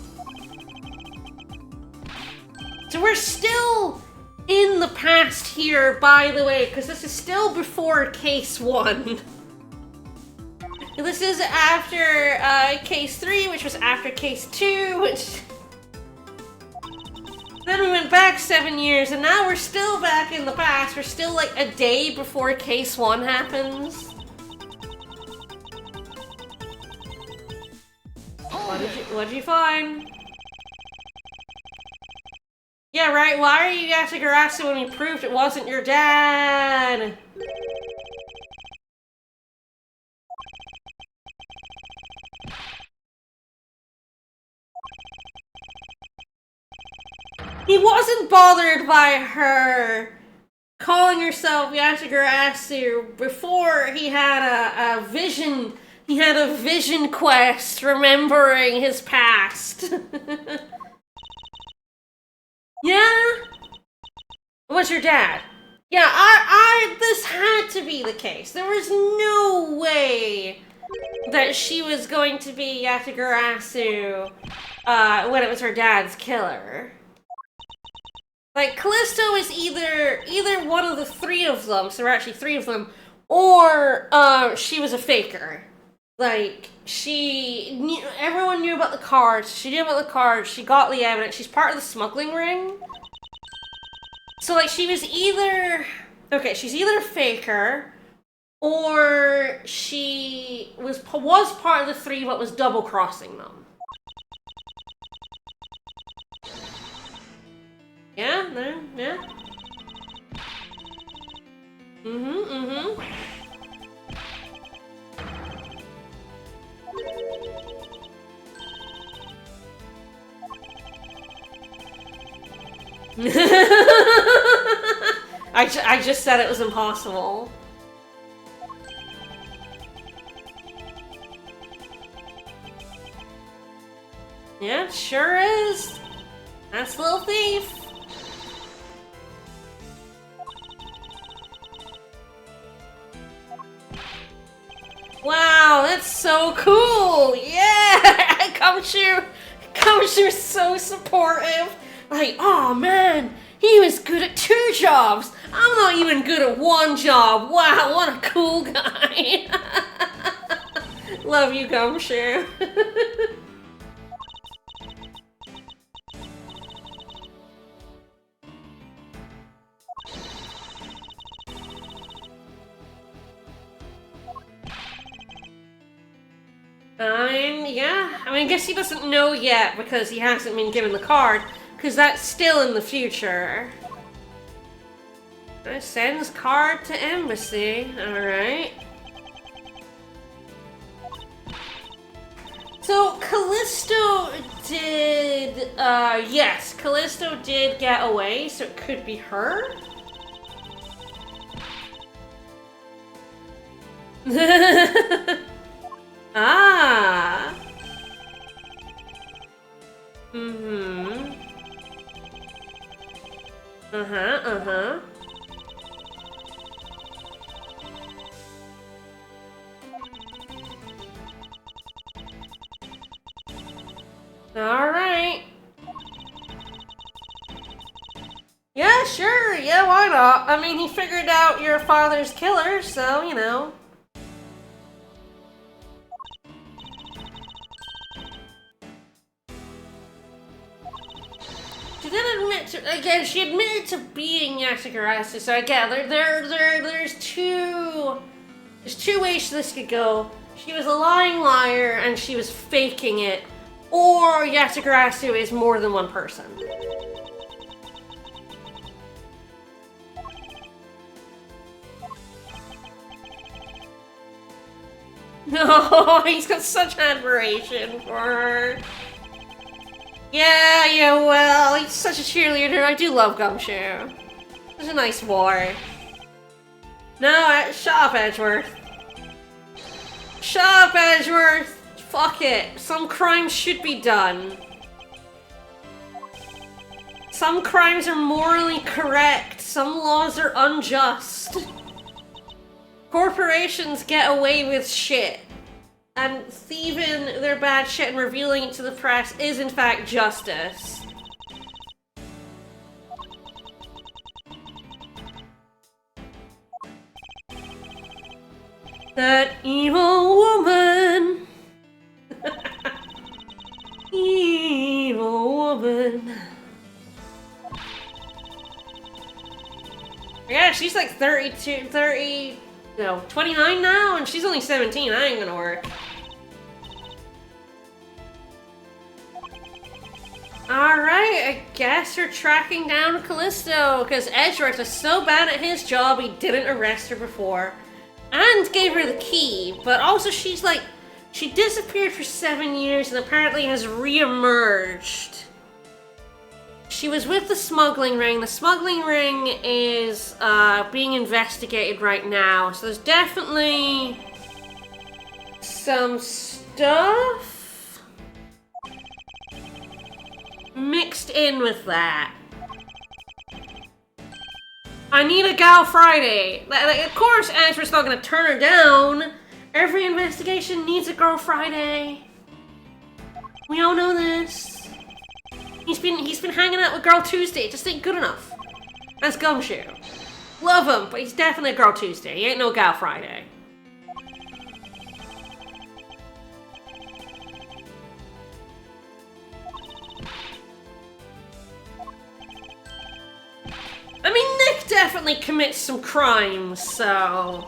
So we're still in the past here, by the way, because this is still before Case 1. This is after Case 3, which was after Case 2, which... Then we went back 7 years, and now we're still back in the past. We're still like a day before Case 1 happens. What did you find? Yeah, right, why are you Yatagarasu when we proved it wasn't your dad? He wasn't bothered by her calling herself Yatagarasu before he had a vision. He had a vision quest remembering his past. Yeah? What's your dad? Yeah, this had to be the case. There was no way that she was going to be Yatagarasu when it was her dad's killer. Like, Callisto is either one of the three of them, so there are actually three of them, or she was a faker. Like, everyone knew about the cards, she knew about the cards, she got the evidence, she's part of the smuggling ring. So, like, she was either... Okay, she's either a faker, or she was part of the three but was double-crossing them. Yeah, no, yeah. I just said it was impossible. Yeah, sure is. That's the little thief. Wow, that's so cool! Yeah! Gumshoe's so supportive. Like, oh man, he was good at 2 jobs. I'm not even good at 1 job. Wow, what a cool guy. Love you, Gumshoe. I guess he doesn't know yet because he hasn't been given the card, because that's still in the future. Sends card to embassy, alright. So, Callisto did, yes, Callisto did get away, so it could be her? Ah. Uh-huh. Alright. Yeah, sure. Yeah, why not? I mean, he figured out your father's killer, so, you know. She did admit to, again, she admitted to being Yatagarasu, so again, there's two ways this could go. She was a lying liar and she was faking it, or Yatagarasu is more than one person. No, he's got such admiration for her. Yeah, well, he's such a cheerleader. I do love Gumshoe. Such a nice boy. No, shut up, Edgeworth. Shut up, Edgeworth! Fuck it. Some crimes should be done. Some crimes are morally correct. Some laws are unjust. Corporations get away with shit. And thieving their bad shit and revealing it to the press is in fact justice. That evil woman. Evil woman. Yeah, she's like 29 now, and she's only 17. That ain't gonna work. Alright, I guess we're tracking down Callisto, because Edgeworth is so bad at his job he didn't arrest her before. And gave her the key, but also she's like, she disappeared for 7 years and apparently has re-emerged. She was with the smuggling ring. The smuggling ring is being investigated right now, so there's definitely some stuff mixed in with that. I need a gal Friday. Like, of course, Edgeworth's not gonna turn her down. Every investigation needs a girl Friday. We all know this. He's been hanging out with Girl Tuesday. It just ain't good enough. That's Gumshoe. Love him, but he's definitely a Girl Tuesday. He ain't no gal Friday. I mean, Nick definitely commits some crimes, so...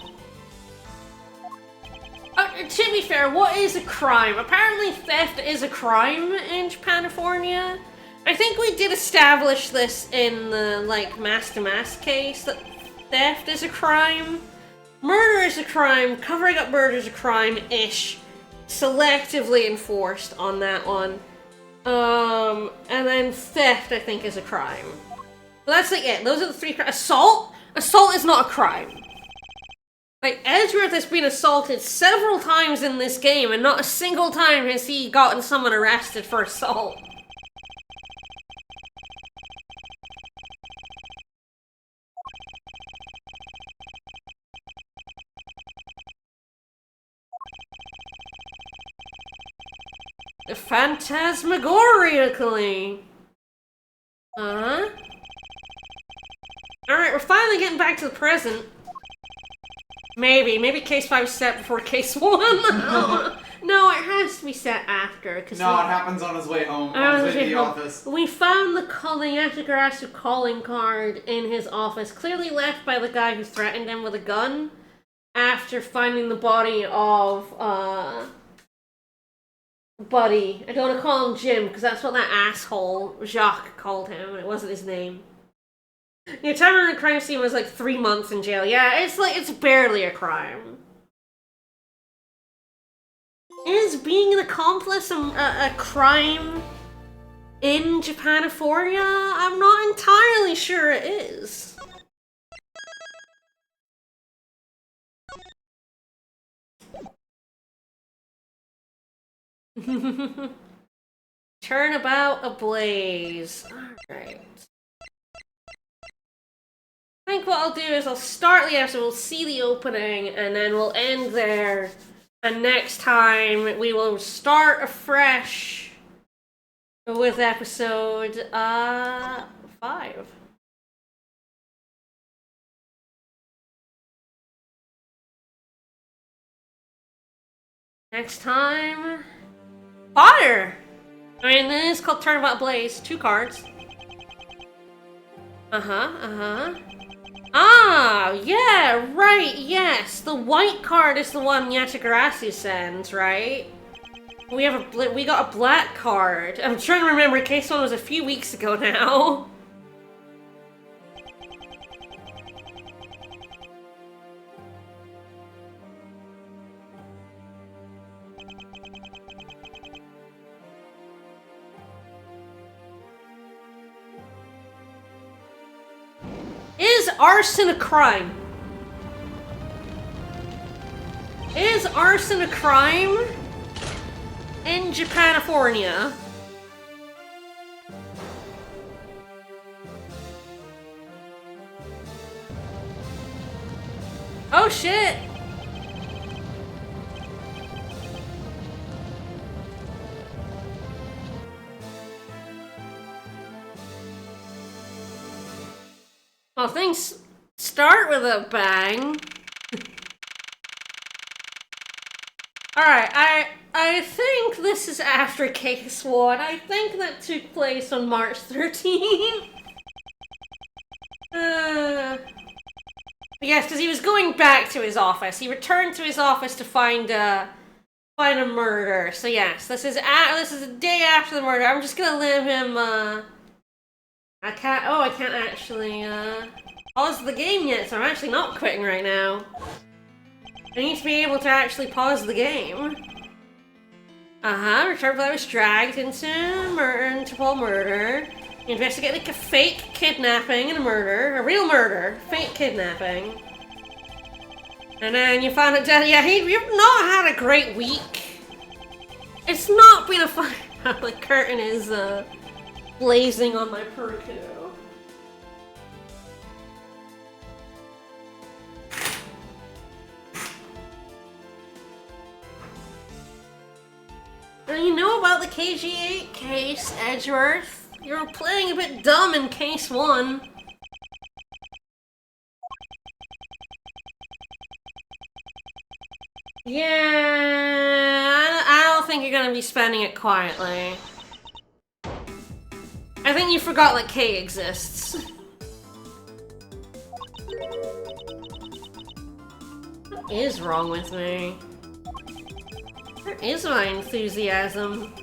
to be fair, what is a crime? Apparently theft is a crime in Japanifornia. I think we did establish this in the, like, mask-to-mask case, that theft is a crime. Murder is a crime, covering up murder is a crime-ish. Selectively enforced on that one. And then theft, I think, is a crime. But that's like it. Those are the three crimes. Assault? Assault is not a crime. Like, Edgeworth has been assaulted several times in this game, and not a single time has he gotten someone arrested for assault. Phantasmagorically. Uh-huh. Alright, we're finally getting back to the present. Maybe case 5 is set before case 1. No, it has to be set after. No, it happens on his way home, on his way to the office. We found the Yatagarasu calling card in his office, clearly left by the guy who threatened him with a gun after finding the body of, Buddy. I don't want to call him Jim, because that's what that asshole Jacques called him, and it wasn't his name. Yeah, time on the crime scene was like 3 months in jail. Yeah, it's barely a crime. Is being an accomplice a crime in Japanifornia? I'm not entirely sure it is. Turnabout ablaze. Alright. I think what I'll do is I'll start the episode, we'll see the opening, and then we'll end there. And next time we will start afresh with episode 5. Next time, fire! I mean, this is called Turnabout Blaze. 2 cards. Ah, yeah, right, yes. The white card is the one Yatagarasu sends, right? We got a black card. I'm trying to remember, case 1 was a few weeks ago now. Is arson a crime? Is arson a crime in Japanifornia? Oh shit! Well, things start with a bang. Alright, I think this is after case 1. I think that took place on March 13th. Yes, because he was going back to his office. He returned to his office to find a murder. So yes, this is a day after the murder. I'm just gonna let him I can't actually, pause the game yet, so I'm actually not quitting right now. I need to be able to actually pause the game. Return player was dragged into multiple murder. You investigate like a fake kidnapping and a murder. A real murder. Fake kidnapping. And then you find out that, yeah, you've not had a great week. It's not been a fun... The curtain is, blazing on my Purriku. You know about the KG8 case, Edgeworth? You were playing a bit dumb in case 1. Yeah, I don't think you're gonna be spending it quietly. I think you forgot that K exists. What is wrong with me? Where is my enthusiasm?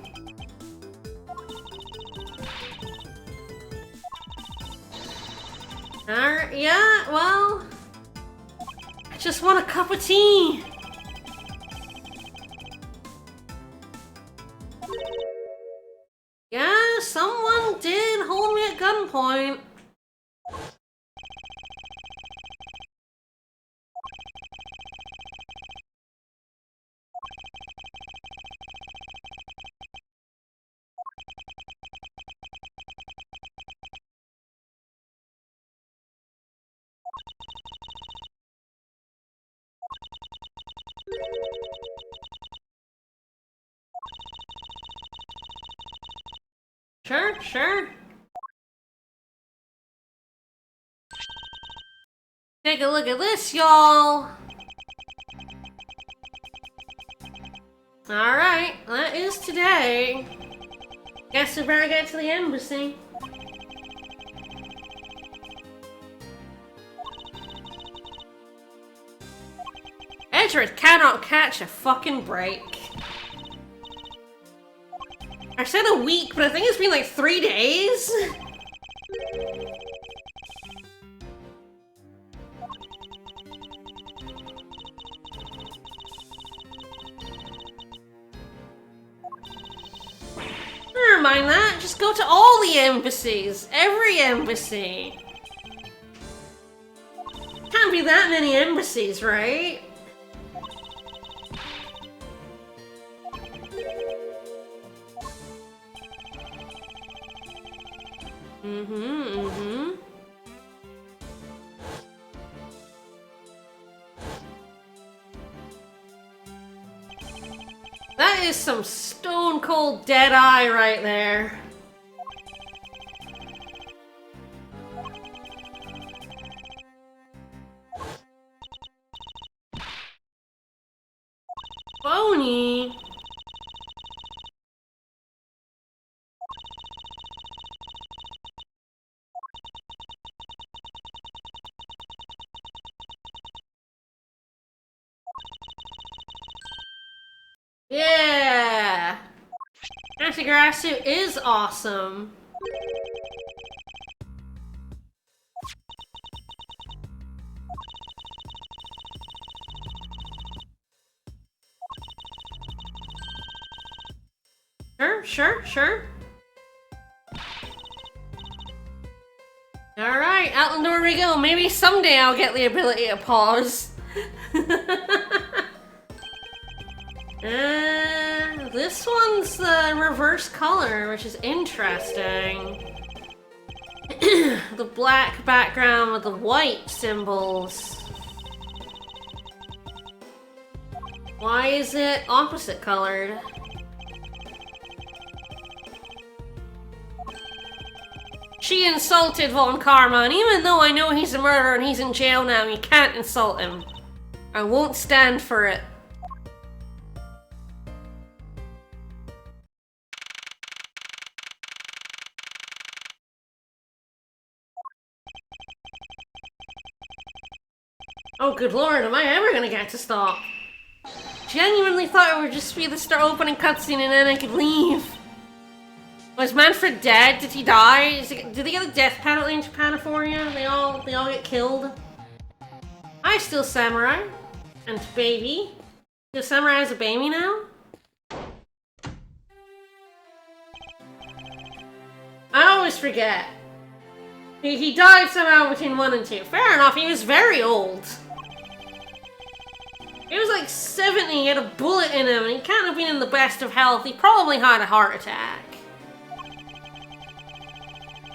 Alright, yeah, well... I just want a cup of tea! Yeah, someone did hold me at gunpoint. Sure. Take a look at this, y'all. Alright, that is today. Guess we better get to the embassy. Edgeworth cannot catch a fucking break. I said a week, but I think it's been like 3 days. Never mind that, just go to all the embassies. Every embassy. Can't be that many embassies, right? That is some stone cold dead eye right there. Phony. Yeah! Yatagarasu is awesome. Sure. Alright, out the door we go. Maybe someday I'll get the ability to pause. This one's the reverse color, which is interesting. The black background with the white symbols. Why is it opposite colored? She insulted Von Karma, and even though I know he's a murderer and he's in jail now, you can't insult him. I won't stand for it. Oh, good lord, am I ever gonna get to stop? Genuinely thought it would just be the start opening cutscene and then I could leave. Was Manfred dead? Did he die? Did they get a death penalty in Japanifornia? They all get killed. Hi, Still Samurai. And Baby. Still Samurai has a baby now? I always forget. He died somehow between 1 and 2. Fair enough, he was very old. He was like 70, he had a bullet in him, and he can't have been in the best of health. He probably had a heart attack.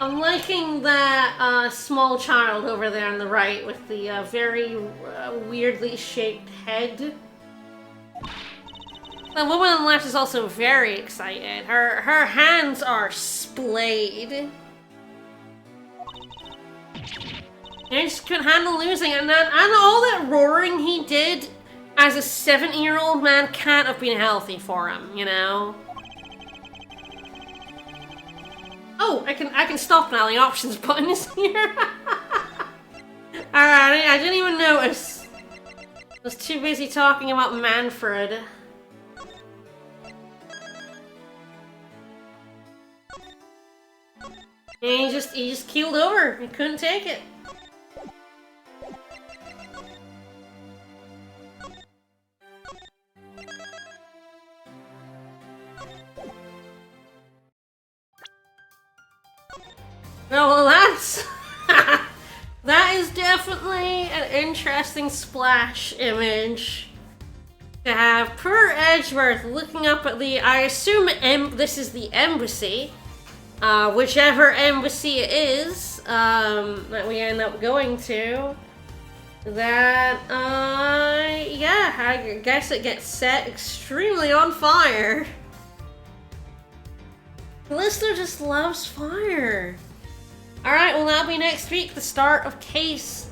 I'm liking that small child over there on the right with the very weirdly shaped head. The woman on the left is also very excited. Her hands are splayed. He just couldn't handle losing, and all that roaring he did as a 70-year-old man can't have been healthy for him, you know? Oh, I can stop now. The options button is here. Alright, I didn't even notice. I was too busy talking about Manfred. And he just keeled over. He couldn't take it. Well, that's... that is definitely an interesting splash image to have. Per Edgeworth looking up at the... I assume this is the embassy. Whichever embassy it is that we end up going to. That, yeah, I guess it gets set extremely on fire. Callisto just loves fire. Alright, well that'll be next week, the start of Case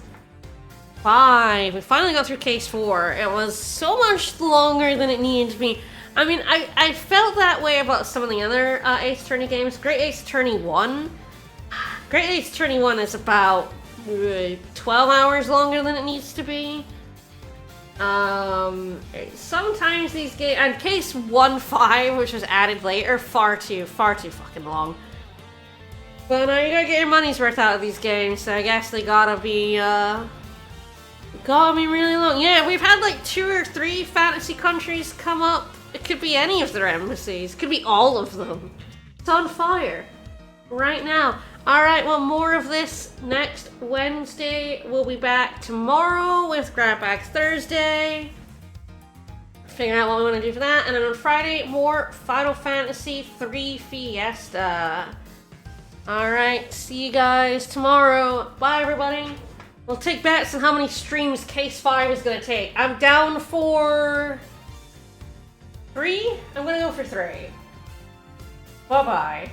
5. We finally got through Case 4. It was so much longer than it needed to be. I mean, I felt that way about some of the other Ace Attorney games. Great Ace Attorney 1. Great Ace Attorney 1 is about 12 hours longer than it needs to be. Sometimes these games, and Case 1-5, which was added later, far too fucking long. But you gotta get your money's worth out of these games, so I guess they gotta be really long. Yeah, we've had like 2 or 3 fantasy countries come up. It could be any of their embassies. It could be all of them. It's on fire right now. Alright, well, more of this next Wednesday. We'll be back tomorrow with Grab Bags Thursday. Figure out what we want to do for that. And then on Friday, more Final Fantasy 3 Fiesta. Alright, see you guys tomorrow. Bye, everybody. We'll take bets on how many streams Case 5 is going to take. I'm down for 3. I'm going to go for 3. Bye-bye.